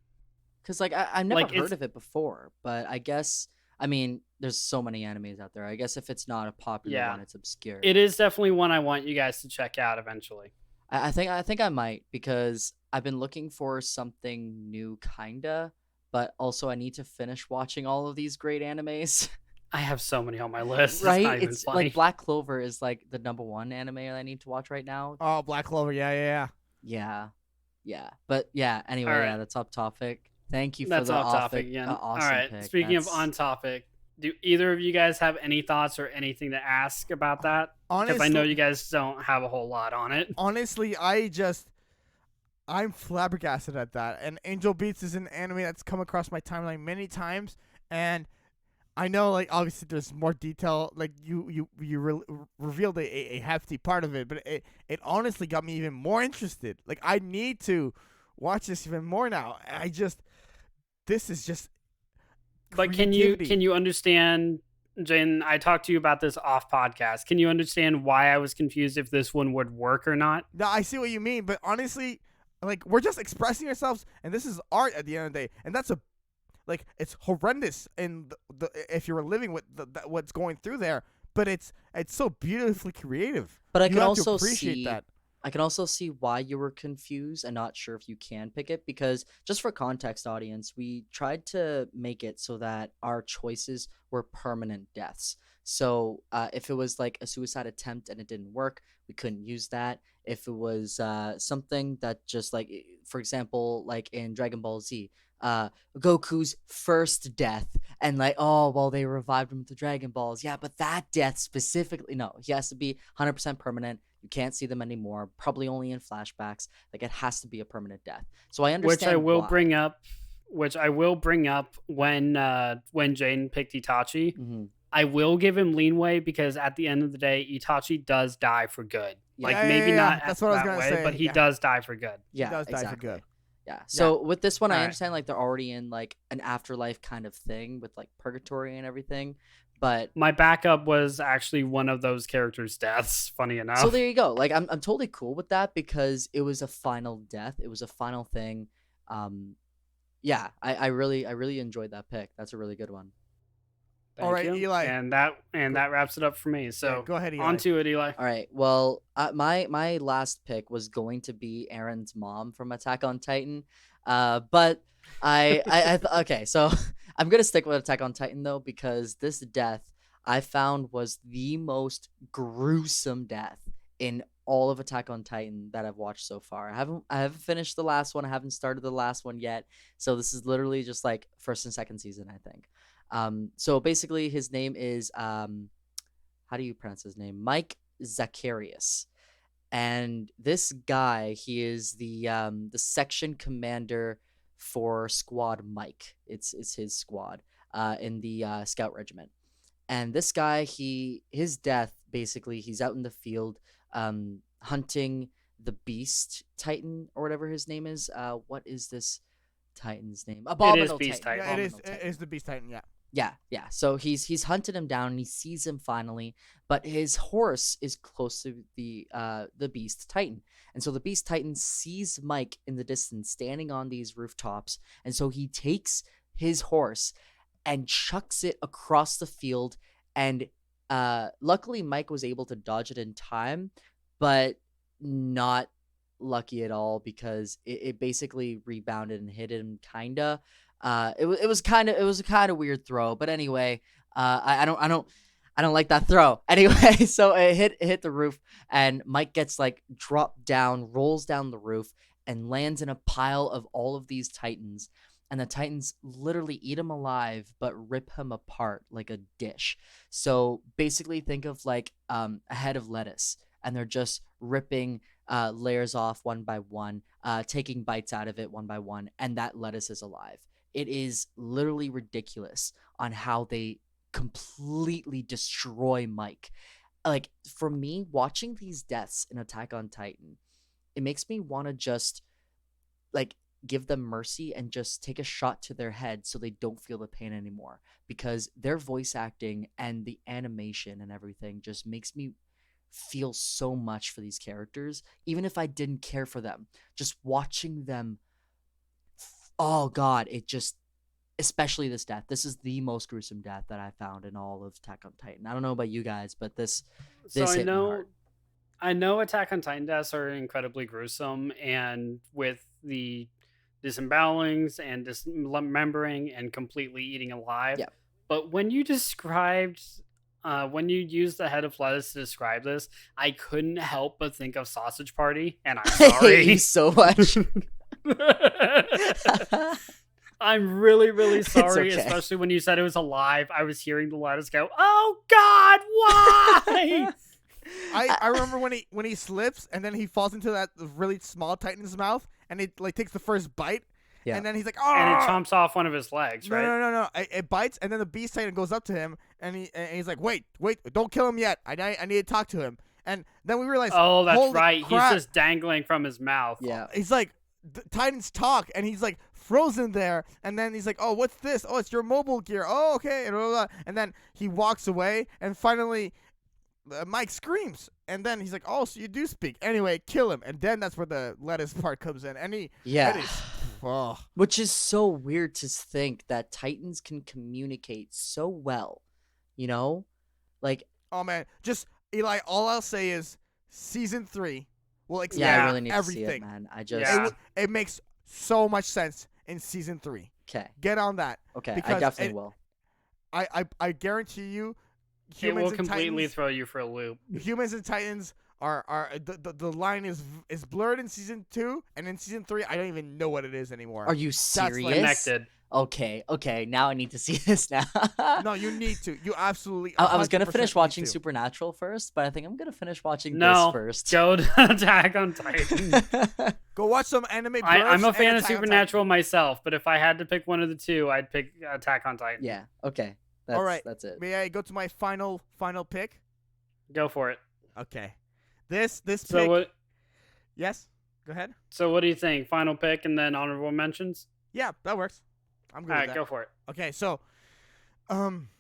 Because like I've never Like, heard it's- of it before, but I guess I mean there's so many animes out there. I guess if it's not a popular Yeah. one, it's obscure. It is definitely one I want you guys to check out eventually. I think I might because I've been looking for something new, kinda, but also I need to finish watching all of these great animes. I have so many on my list. Right? It's not even It's funny. like Black Clover is like the #1 anime that I need to watch right now. Oh, Black Clover. Yeah. Yeah. But yeah, anyway, All right. yeah, that's off topic. Thank you for That's the off topic again. awesome All right. pick. Speaking of That's- on topic, do either of you guys have any thoughts or anything to ask about that? Because I know you guys don't have a whole lot on it. Honestly, I'm flabbergasted at that. And Angel Beats is an anime that's come across my timeline many times, and I know, like, obviously there's more detail. Like, you revealed a hefty part of it, but it honestly got me even more interested. Like, I need to watch this even more now. This is just But creativity. can you understand, Jen? I talked to you about this off podcast. Can you understand why I was confused if this one would work or not? No, I see what you mean, but honestly, like, we're just expressing ourselves, and this is art at the end of the day, and that's it's horrendous in if you're living with what's going through there, but it's so beautifully creative. But I You can have to also appreciate see that. I can also see why you were confused and not sure if you can pick it, because just for context, audience, we tried to make it so that our choices were permanent deaths. So if it was like a suicide attempt and it didn't work, we couldn't use that. If it was something that just like, for example, like in Dragon Ball Z, Goku's first death, and like, oh, well, they revived him with the Dragon Balls. Yeah, but that death specifically, no, he has to be 100% permanent. You can't see them anymore, probably only in flashbacks. Like, it has to be a permanent death. So I understand. Which I will why. bring up. Which I will bring up when Jane picked Itachi. Mm-hmm. I will give him leeway because at the end of the day, Itachi does die for good. Like, Yeah, maybe yeah. not That's that what I was gonna way, say, but he yeah. does die for good. Yeah, He does die for exactly. good. Yeah. So with this one, I Alright. understand like they're already in like an afterlife kind of thing with like purgatory and everything. But My backup was actually one of those characters' deaths, funny enough. so there you go. Like I'm totally cool with that because it was a final death. It was a final thing. Yeah, I really enjoyed that pick. That's a really good one. Thank All right, you. Eli. And that wraps it up for me. So Yeah, go ahead, Eli. on to it, Eli. All right. Well, my last pick was going to be Aaron's mom from Attack on Titan, but okay. So I'm gonna stick with Attack on Titan though because this death I found was the most gruesome death in all of Attack on Titan that I've watched so far. I haven't finished the last one. I haven't started the last one yet. So this is literally just like first and second season, I think. So basically his name is how do you pronounce his name? Mike Zacharias. And this guy, he is the section commander for Squad Mike. It's his squad in the scout regiment. And this guy, his death basically, he's out in the field hunting the Beast Titan or whatever his name is. What is this Titan's name? Abominable Beast Titan. Yeah, it Abominable is the Beast Titan. Yeah. Yeah. So he's hunted him down and he sees him finally, but his horse is close to the Beast Titan. And so the Beast Titan sees Mike in the distance standing on these rooftops, and so he takes his horse and chucks it across the field, and luckily Mike was able to dodge it in time, but not lucky at all because it basically rebounded and hit him kinda. It was a kind of weird throw, but anyway, I don't like that throw. Anyway, so it hit the roof, and Mike gets like dropped down, rolls down the roof, and lands in a pile of all of these Titans. And the Titans literally eat him alive, but rip him apart like a dish. So basically, think of like a head of lettuce, and they're just ripping layers off one by one, taking bites out of it one by one, and that lettuce is alive. It is literally ridiculous on how they completely destroy Mike. Like, for me, watching these deaths in Attack on Titan, it makes me want to just like give them mercy and just take a shot to their head so they don't feel the pain anymore, because their voice acting and the animation and everything just makes me feel so much for these characters, even if I didn't care for them. Just watching them, oh god, it just, especially this death, this is the most gruesome death that I found in all of Attack on Titan. I don't know about you guys, but this So hit me hard. I know Attack on Titan deaths are incredibly gruesome, and with the disembowelings and dismembering and completely eating alive. Yeah. But when you described, when you used the head of lettuce to describe this, I couldn't help but think of Sausage Party, and I'm I hate you sorry. so much. I'm really, really sorry, okay. especially when you said it was alive. I was hearing the lettuce go, "Oh God, why?" I remember when he slips and then he falls into that really small Titan's mouth, and it like takes the first bite, Yeah. and then he's like, oh, And it chomps off one of his legs, right? no. It bites, and then the Beast Titan goes up to him, and he's like, wait, don't kill him yet. I need to talk to him. And then we realize, Oh, that's holy right. crap. He's just dangling from his mouth. Yeah. He's like, the Titans talk, and he's like frozen there, and then he's like, oh, what's this? Oh, it's your mobile gear. Oh, okay, and blah, blah, blah. And then he walks away, and finally Mike screams, and then he's like, oh, so you do speak. Anyway, kill him, and then that's where the lettuce part comes in. And he, Yeah. that is, oh. Which is so weird to think that Titans can communicate so well, you know? Like, Oh man, just Eli. All I'll say is season 3 will explain yeah, I really need everything. to see it, man. I just Yeah. It makes so much sense in season 3. okay. Get on that. Okay, I because definitely it- will. I guarantee you, It humans will and completely Titans, throw you for a loop. humans and Titans are the line is blurred in season 2, and in season 3 I don't even know what it is anymore. Are you like serious? Connected. Okay. Now I need to see this now. No, you need to. You absolutely. I was gonna 100% finish need watching to. Supernatural first, but I think I'm gonna finish watching No, this first. go to Attack on Titan. Go watch some anime. I'm a bursts fan and of Attack on Supernatural myself, but if I had to pick one of the two, I'd pick Attack on Titan. Yeah. Okay. That's, All right. That's it. May I go to my final pick? Go for it. Okay. This So pick. what? Yes. Go ahead. So what do you think? Final pick and then honorable mentions. Yeah, that works. I'm good All with right, that. go for it. Okay, so,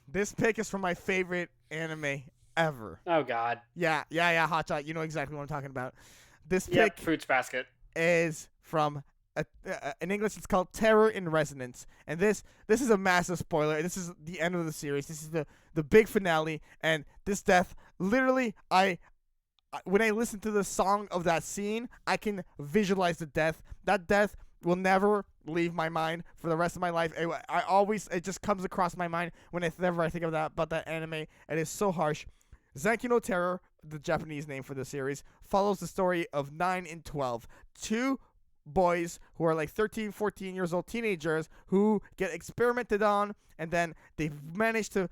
this pick is from my favorite anime ever. Oh God. Yeah, Hotshot. You know exactly what I'm talking about. This pick Yep. Fruits basket. is from in English. It's called Terror in Resonance, and this is a massive spoiler. This is the end of the series. This is the big finale, and this death. Literally, when I listen to the song of that scene, I can visualize the death. That death will never leave my mind for the rest of my life. It just comes across my mind whenever I think of that about that anime. It is so harsh. Zanki no Terror, the Japanese name for the series, follows the story of 9 and 12, two boys who are like 13, 14 years old teenagers who get experimented on, and then they manage to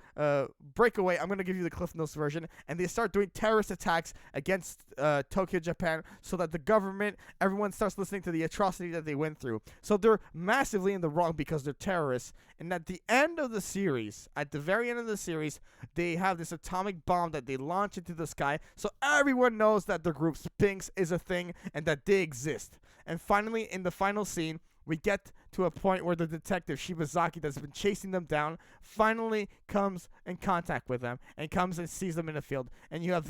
break away. I'm going to give you the Cliff Notes version. And they start doing terrorist attacks against Tokyo, Japan, so that the government, everyone starts listening to the atrocity that they went through. So they're massively in the wrong because they're terrorists. And at the end of the series, at the very end of the series, they have this atomic bomb that they launch into the sky. So everyone knows that the group Sphinx is a thing and that they exist. And finally, in the final scene, we get to a point where the detective Shibazaki that's been chasing them down finally comes in contact with them and comes and sees them in the field. And you have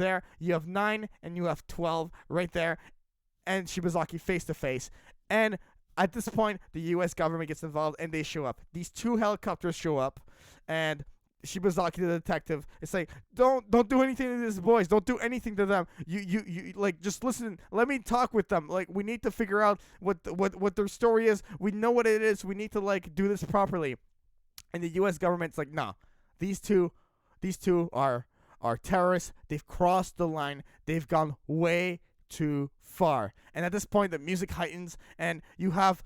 9 and you have 12 right there, and Shibazaki face to face. And at this point, the U.S. government gets involved and they show up. These 2 helicopters show up, and Shibazaki, the detective, is like, don't do anything to these boys. Don't do anything to them. You like, just listen. Let me talk with them. Like, we need to figure out what their story is. We know what it is. We need to like do this properly. And the U.S. government's like, no, these two are terrorists. They've crossed the line. They've gone way too far. And at this point, the music heightens, and you have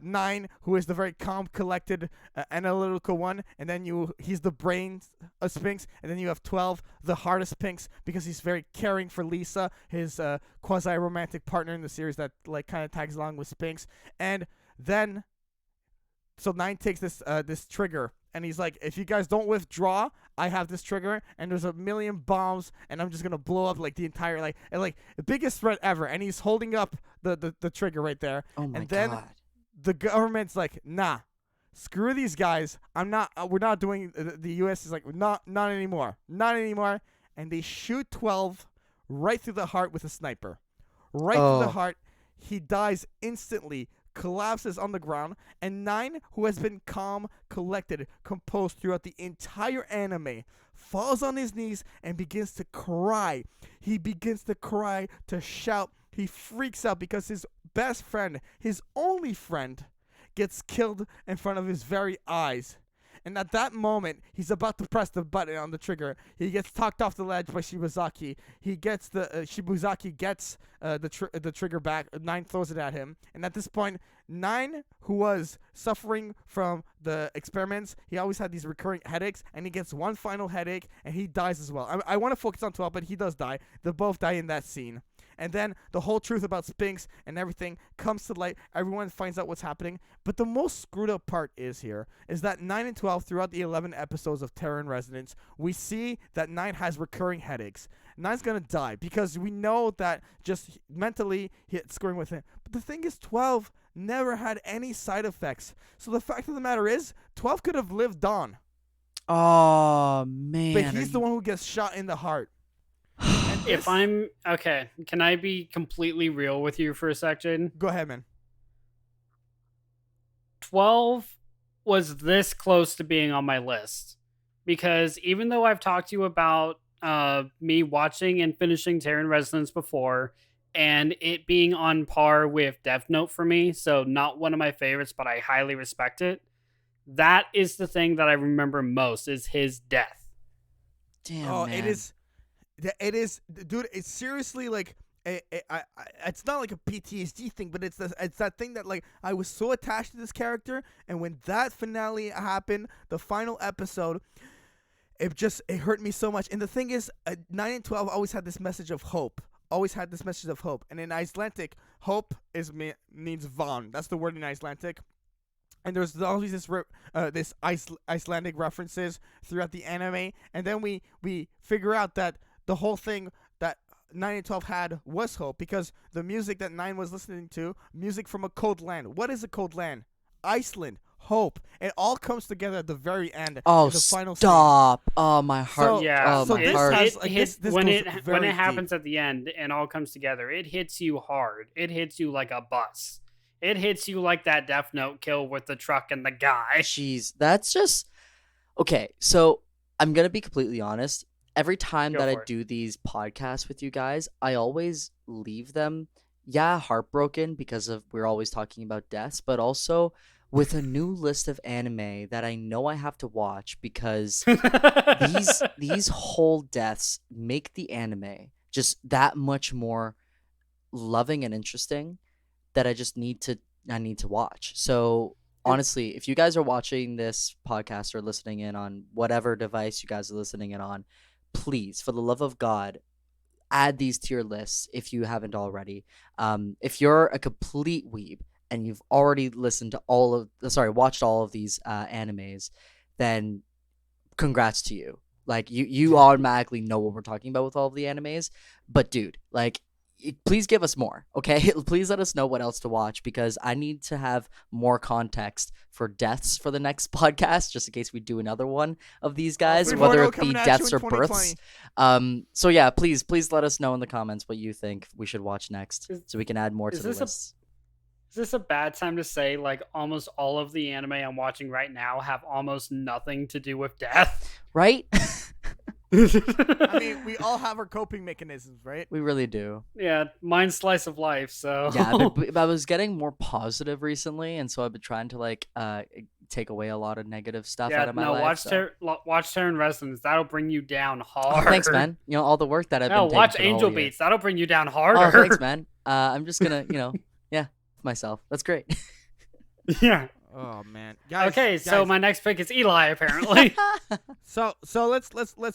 9, who is the very calm, collected, analytical one, and then he's the brains of Sphinx, and then you have 12, the hardest Sphinx, because he's very caring for Lisa, his quasi-romantic partner in the series that like kind of tags along with Sphinx. And then, so 9 takes this trigger, and he's like, if you guys don't withdraw, I have this trigger, and there's a million bombs, and I'm just gonna blow up like the entire the biggest threat ever. And he's holding up the trigger right there. Oh my and then God. the government's like, nah, screw these guys. We're not doing. The U.S. is like, not anymore, and they shoot 12 right through the heart with a sniper, right through the heart. He dies instantly, collapses on the ground, and 9, who has been calm, collected, composed throughout the entire anime, falls on his knees and begins to cry. He begins to cry, to shout. He freaks out because his best friend, his only friend, gets killed in front of his very eyes. And at that moment, he's about to press the button on the trigger. He gets talked off the ledge by Shibazaki. Shibazaki gets the trigger back. 9 throws it at him. And at this point, 9, who was suffering from the experiments, he always had these recurring headaches, and he gets one final headache, and he dies as well. I want to focus on 12, but he does die. They both die in that scene. and then the whole truth about Spinks and everything comes to light. Everyone finds out what's happening. But the most screwed up part is that 9 and 12, throughout the 11 episodes of Terror in Resonance, we see that 9 has recurring headaches. 9's gonna die because we know that just mentally it's screwing with him. But the thing is, 12 never had any side effects. So the fact of the matter is, 12 could have lived on. Oh man! But he's the one who gets shot in the heart. If I'm okay, can I be completely real with you for a second? Go ahead, man. 12 was this close to being on my list because even though I've talked to you about me watching and finishing Terror in Resonance before, and it being on par with Death Note for me, so not one of my favorites, but I highly respect it. That is the thing that I remember most is his death. Damn, man. It is, dude. It's seriously like, it's not like a PTSD thing, but it's that thing that like I was so attached to this character, and when that finale happened, the final episode, it hurt me so much. And the thing is, 9 and 12 always had this message of hope. And in Icelandic, hope means van. That's the word in Icelandic. And there's always this Icelandic references throughout the anime, and then we figure out that the whole thing that 9 and 12 had was hope, because the music that 9 was listening to, music from a cold land. What is a cold land? Iceland. Hope. It all comes together at the very end. Oh, the final stop! Scene. Oh, my heart. So, yeah. So my this heart. has this when goes it very happens deep. at the end and all comes together, it hits you hard. It hits you like a bus. It hits you like that Death Note kill with the truck and the guy. Jeez, that's just okay. So I'm gonna be completely honest. Every time Go that I for it. do these podcasts with you guys, I always leave them, heartbroken because we're always talking about deaths, but also with a new list of anime that I know I have to watch because these whole deaths make the anime just that much more loving and interesting that I need to watch. So honestly, if you guys are watching this podcast or listening in on whatever device you guys are listening in on, please, for the love of God, add these to your lists if you haven't already. If you're a complete weeb and you've already watched all of these animes, then congrats to you. Like you automatically know what we're talking about with all of the animes. But dude, like, please give us more, okay? Please let us know what else to watch, because I need to have more context for deaths for the next podcast, just in case we do another one of these guys, whether it be deaths or births. So yeah, please let us know in the comments what you think we should watch next, so we can add more to the list. Is this a bad time to say, like, almost all of the anime I'm watching right now have almost nothing to do with death? Right? I mean, we all have our coping mechanisms, right? We really do. Yeah, mine's slice of life, so... Yeah, but I was getting more positive recently, and so I've been trying to, take away a lot of negative stuff out of my life. Watch Terror in Resonance. That'll bring you down hard. Oh, thanks, man. You know, all the work that I've been taking watch for the whole Angel year. Beats. That'll bring you down harder. Oh, thanks, man. I'm just gonna, myself. That's great. Yeah. Oh man. Guys, okay, so my next pick is Elie, apparently. So let's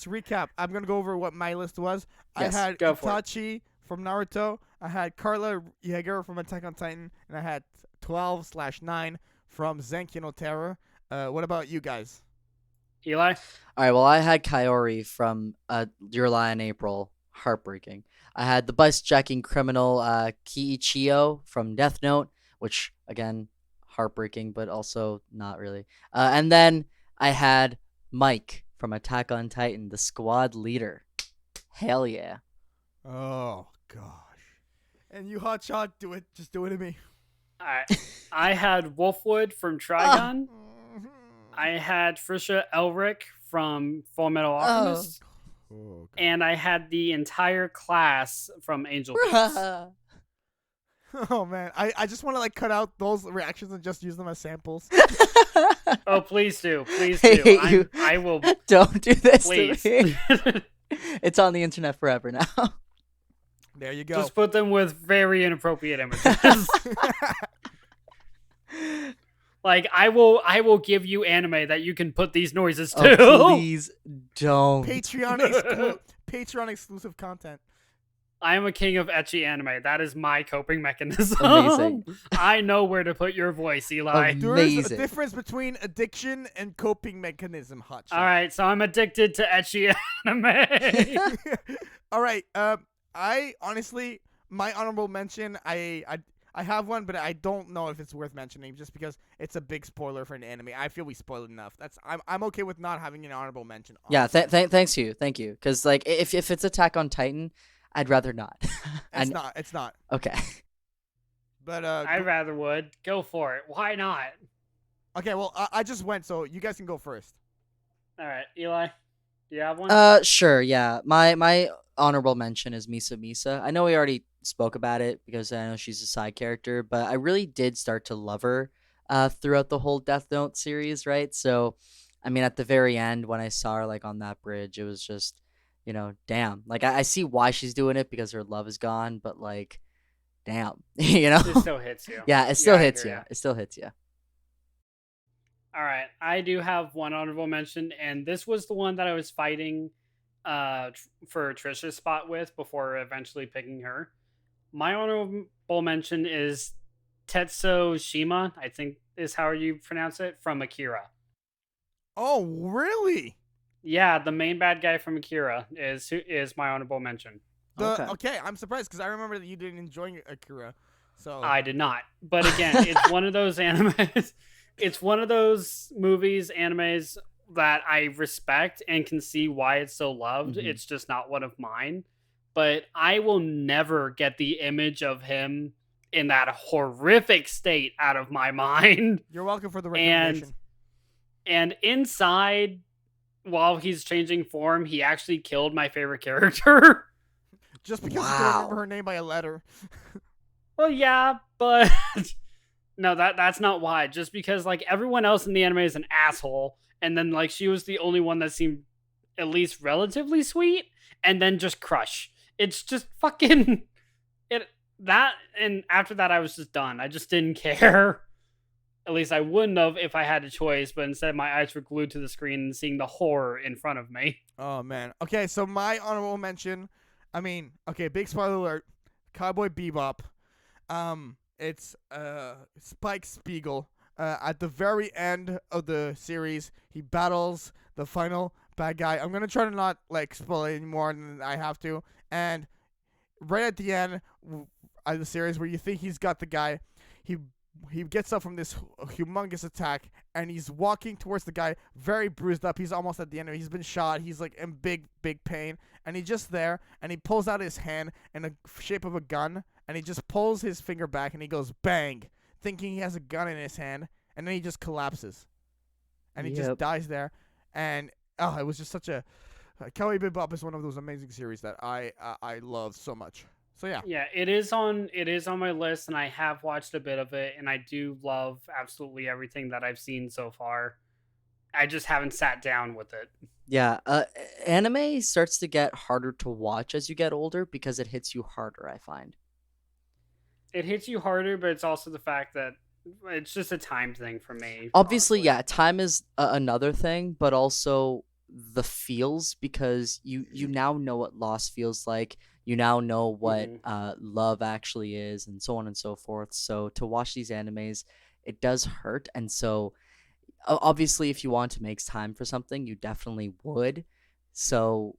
recap. I'm gonna go over what my list was. Yes, I had go for it. Itachi from Naruto. I had Carla Yeager from Attack on Titan, and I had 12/9 from Zenki no Terror. What about you guys? Elie? All right, well, I had Kaori from Your Lie in April. Heartbreaking. I had the bus-jacking criminal Kiichio from Death Note, which, again, heartbreaking, but also not really. And then I had Mike from Attack on Titan, the squad leader. Hell yeah. Oh gosh. And you, Hotshot, do it. Just do it to me. I had Wolfwood from Trigon. I had Frisha Elric from Full Metal Alchemist. Oh, and I had the entire class from Angel Beats. Oh man, I just want to cut out those reactions and just use them as samples. Oh, please do. Please I do. hate you. I will. Don't do this Please. to me. It's on the internet forever now. There you go. Just put them with very inappropriate images. Like, I will give you anime that you can put these noises to. Oh, please don't. Patreon exclusive content. I am a king of ecchi anime. That is my coping mechanism. Amazing. I know where to put your voice, Eli. There is a Amazing. difference between addiction and coping mechanism, Hotshot. All right, so I'm addicted to ecchi anime. All right. I honestly, my honorable mention, I have one, but I don't know if it's worth mentioning just because it's a big spoiler for an anime. I feel we spoiled enough. I'm okay with not having an honorable mention. Yeah, honestly. thank you, because like if it's Attack on Titan, I'd rather not. It's not. Okay. But I rather would. Go for it. Why not? okay. Well, I just went, so you guys can go first. All right, Eli, do you have one? Sure, yeah. My honorable mention is Misa. I know we already spoke about it because I know she's a side character, but I really did start to love her throughout the whole Death Note series, right? So, I mean, at the very end when I saw her like on that bridge, it was just, damn. Like I see why she's doing it because her love is gone, but like, damn, It still hits you. Yeah, it still I hits hear you. ya. It still hits you. All right, I do have one honorable mention, and this was the one that I was fighting for Trisha's spot with before eventually picking her. My honorable mention is Tetsuo Shima, I think is how you pronounce it, from Akira. Oh, really? Yeah, the main bad guy from Akira is my honorable mention. Okay, I'm surprised because I remember that you didn't enjoy Akira. So I did not. But again, it's one of those animes. It's one of those movies, animes that I respect and can see why it's so loved. Mhm. It's just not one of mine. But I will never get the image of him in that horrific state out of my mind. you're welcome for the And- recommendation. And inside, while he's changing form, he actually killed my favorite character. Just because you Wow. can remember her name by a letter. Well, yeah, but no, that's not why. Just because like everyone else in the anime is an asshole, and then like she was the only one that seemed at least relatively sweet, and then just crush. It's just fucking it that, and after that I was just done. I just didn't care. At least I wouldn't have if I had a choice, but instead my eyes were glued to the screen and seeing the horror in front of me. Oh man. Okay, so my honorable mention. I mean, okay, big spoiler alert. Cowboy Bebop. It's Spike Spiegel. At the very end of the series, he battles the final bad guy. I'm gonna try to not like spoil it any more than I have to. And right at the end of the series, where you think he's got the guy, he gets up from this humongous attack, and he's walking towards the guy, very bruised up. He's almost at the end of it. He's been shot. He's like in big pain, and he's just there, and he pulls out his hand in the shape of a gun, and he just pulls his finger back, and he goes bang, thinking he has a gun in his hand, and then he just collapses, and he just Yep. dies there, and it was just such a Cowboy Bebop is one of those amazing series that I love so much. So yeah. Yeah, it is on my list, and I have watched a bit of it, and I do love absolutely everything that I've seen so far. I just haven't sat down with it. Yeah, anime starts to get harder to watch as you get older because it hits you harder, I find. It hits you harder, but it's also the fact that it's just a time thing for me. Obviously, honestly. yeah, time is another thing, but also the feels, because you now know what loss feels like. You now know what love actually is, and so on and so forth. So to watch these animes, it does hurt, and so obviously, if you want to make time for something, you definitely would. So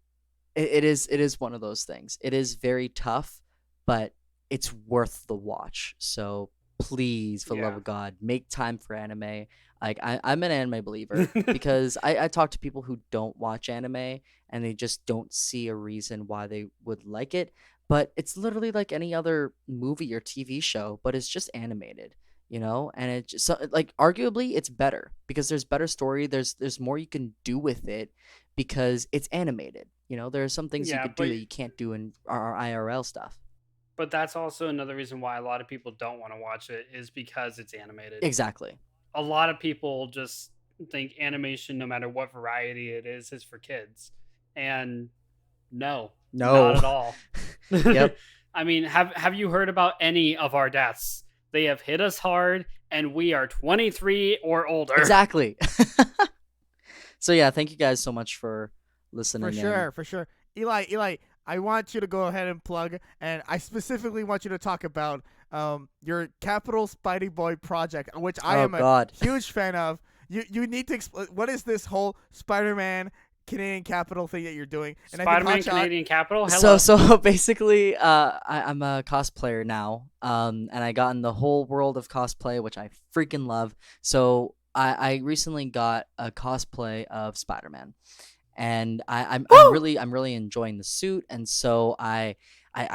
it is one of those things. It is very tough, but it's worth the watch. So please, for the love Yeah. of God, make time for anime. Like I'm an anime believer because I talk to people who don't watch anime and they just don't see a reason why they would like it. But it's literally like any other movie or TV show, but it's just animated, and it just like arguably it's better because there's better story. There's more you can do with it because it's animated. There are some things you Yeah, could do but- that you can't do in our IRL stuff. But that's also another reason why a lot of people don't want to watch it is because it's animated. Exactly. A lot of people just think animation, no matter what variety it is for kids. And no, not at all. Yep. I mean, have you heard about any of our deaths? They have hit us hard, and we are 23 or older. Exactly. So yeah, thank you guys so much for listening. For sure. Eli, I want you to go ahead and plug, and I specifically want you to talk about your Capital Spidey Boy project, which I am a huge fan of. You need to explain what is this whole Spider-Man Canadian Capital thing that you're doing. And Spider-Man Canadian Capital. Hello. So basically, I'm a cosplayer now, and I got in the whole world of cosplay, which I freaking love. So I recently got a cosplay of Spider-Man, and I'm really enjoying the suit, and so I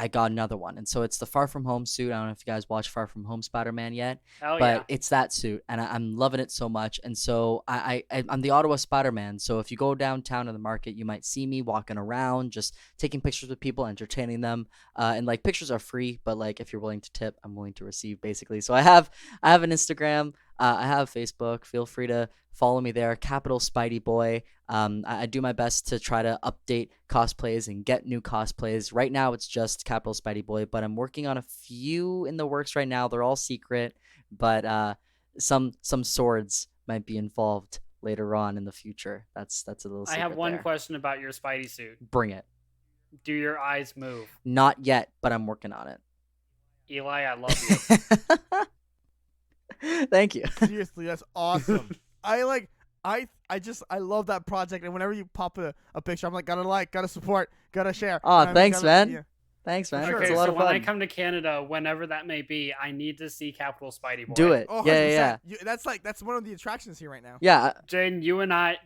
got another one, and so it's the Far From Home suit. I don't know if you guys watch Far From Home Spider-Man yet, but it's that suit, and I'm loving it so much. And so I'm the Ottawa Spider-Man. So if you go downtown to the market, you might see me walking around, just taking pictures with people, entertaining them. And like pictures are free, but like if you're willing to tip, I'm willing to receive, basically. So I have an Instagram. I have Facebook. Feel free to follow me there, Capital Spidey Boy. I do my best to try to update cosplays and get new cosplays. Right now, it's just Capital Spidey Boy, but I'm working on a few in the works right now. They're all secret, but some swords might be involved later on in the future. That's a little secret. I have one there. question about your Spidey suit. Bring it. Do your eyes move? Not yet, but I'm working on it. Eli, I love you. Thank you. Seriously, that's awesome. I love that project, and whenever you pop a picture, I'm like, gotta support, gotta share. Oh, thanks, man. Yeah. Thanks, man. Sure. It's a lot of fun. When I come to Canada, whenever that may be, I need to see Capital Spidey Boy. Do it. Oh, yeah. That's one of the attractions here right now. Yeah. Jane, you and I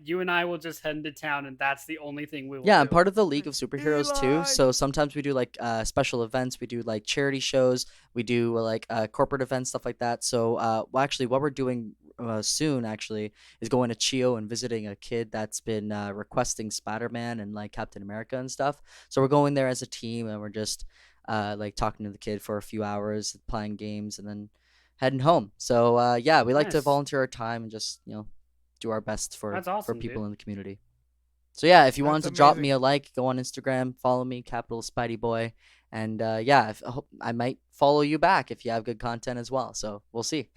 will just head into town, and that's the only thing we will Yeah, do. I'm part of the League of Superheroes Eli! too. So sometimes we do like special events. We do like charity shows. We do like corporate events, stuff like that. So well, actually, what we're doing soon actually is going to Chio and visiting a kid that's been requesting Spider-Man and like Captain America and stuff. So we're going there as a team, and we're just like talking to the kid for a few hours, playing games, and then heading home. So yeah, we like to Nice. volunteer our time and just do our best for That's awesome, people dude. in the community. So yeah, if you That's wanted to drop me amazing. a like, go on Instagram, follow me, Capital Spidey Boy, and yeah, I might follow you back if you have good content as well. So we'll see.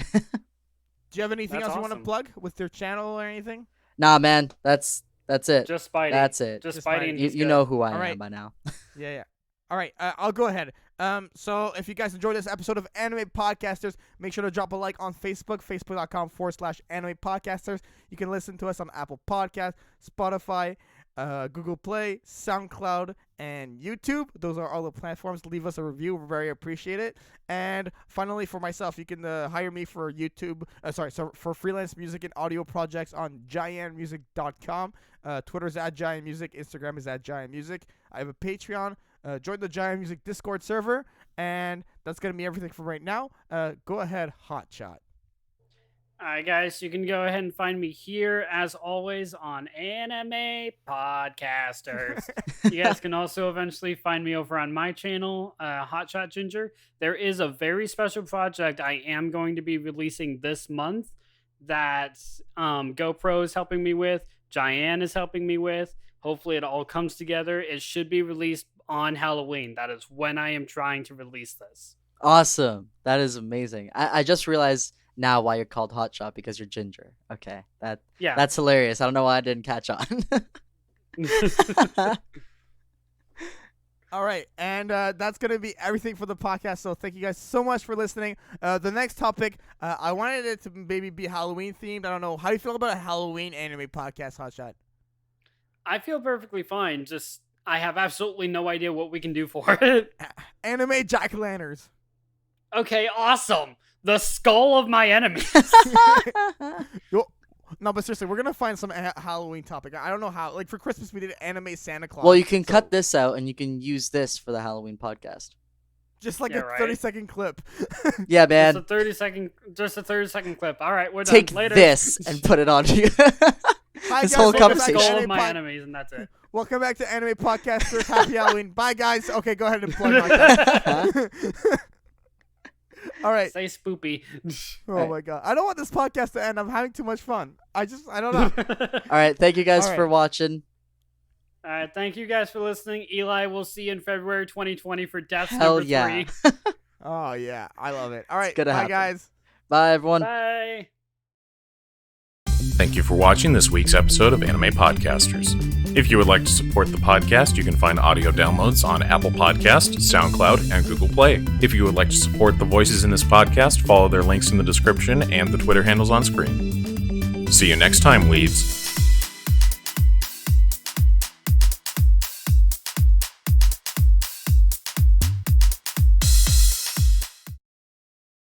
Do you have anything That's else you want to awesome. plug with your channel or anything? Nah, man, that's it. Just Spidey. That's it. Just Just Spidey. Spidey. And You he's you good. know who I All right. am by now. Yeah. All right, I'll go ahead. So if you guys enjoyed this episode of Anime Podcasters, make sure to drop a like on Facebook, facebook.com/Anime Podcasters. You can listen to us on Apple Podcasts, Spotify, Google Play, SoundCloud, and YouTube. Those are all the platforms. Leave us a review. We very appreciate it. And finally, for myself, you can hire me for YouTube. For freelance music and audio projects on JaianMusic.com. Twitter's at JaianMusic. Instagram is at JaianMusic. I have a Patreon. Join the JaianMusic Discord server. And that's going to be everything for right now. Go ahead, Hotshot. Alright, guys, you can go ahead and find me here, as always, on Anime Podcasters. You guys can also eventually find me over on my channel, Hotshot Ginger. There is a very special project I am going to be releasing this month that GoPro is helping me with, Jaian is helping me with. Hopefully it all comes together. It should be released on Halloween. That is when I am trying to release this. Awesome. That is amazing. I just realized now why you're called Hotshot, because you're ginger. Okay, Yeah. that's hilarious. I don't know why I didn't catch on. All right, and that's going to be everything for the podcast, so thank you guys so much for listening. The next topic, I wanted it to maybe be Halloween-themed. I don't know. How do you feel about a Halloween anime podcast, Hotshot? I feel perfectly fine. Just, I have absolutely no idea what we can do for it. Anime jack-o'-lanterns. Okay, awesome. The skull of my enemy. No, but seriously, we're going to find some Halloween topic. I don't know how. Like, for Christmas, we did anime Santa Claus. Well, you can so cut this out and you can use this for the Halloween podcast. just like Yeah, a right. 30-second clip. Yeah, Just man. a 30-second clip. All right, we're done. Take Later. this and put it on you. Hi, This guys, whole welcome back to Skull conversation. of Anime my enemies, and that's it. Welcome back to Anime Podcasters. Happy Halloween. Bye, guys. Okay, go ahead and plug my guy. All right. Say spoopy. Oh, my God. I don't want this podcast to end. I'm having too much fun. I don't know. All right, thank you guys All right. for watching. All right, thank you guys for listening. Eli, we'll see you in February 2020 for Death's Hell number yeah. 3. Oh, yeah. I love it. All right. gonna Bye, happen. guys. Bye, everyone. Bye. Thank you for watching this week's episode of Anime Podcasters. If you would like to support the podcast, you can find audio downloads on Apple Podcasts, SoundCloud, and Google Play. If you would like to support the voices in this podcast, follow their links in the description and the Twitter handles on screen. See you next time, leads.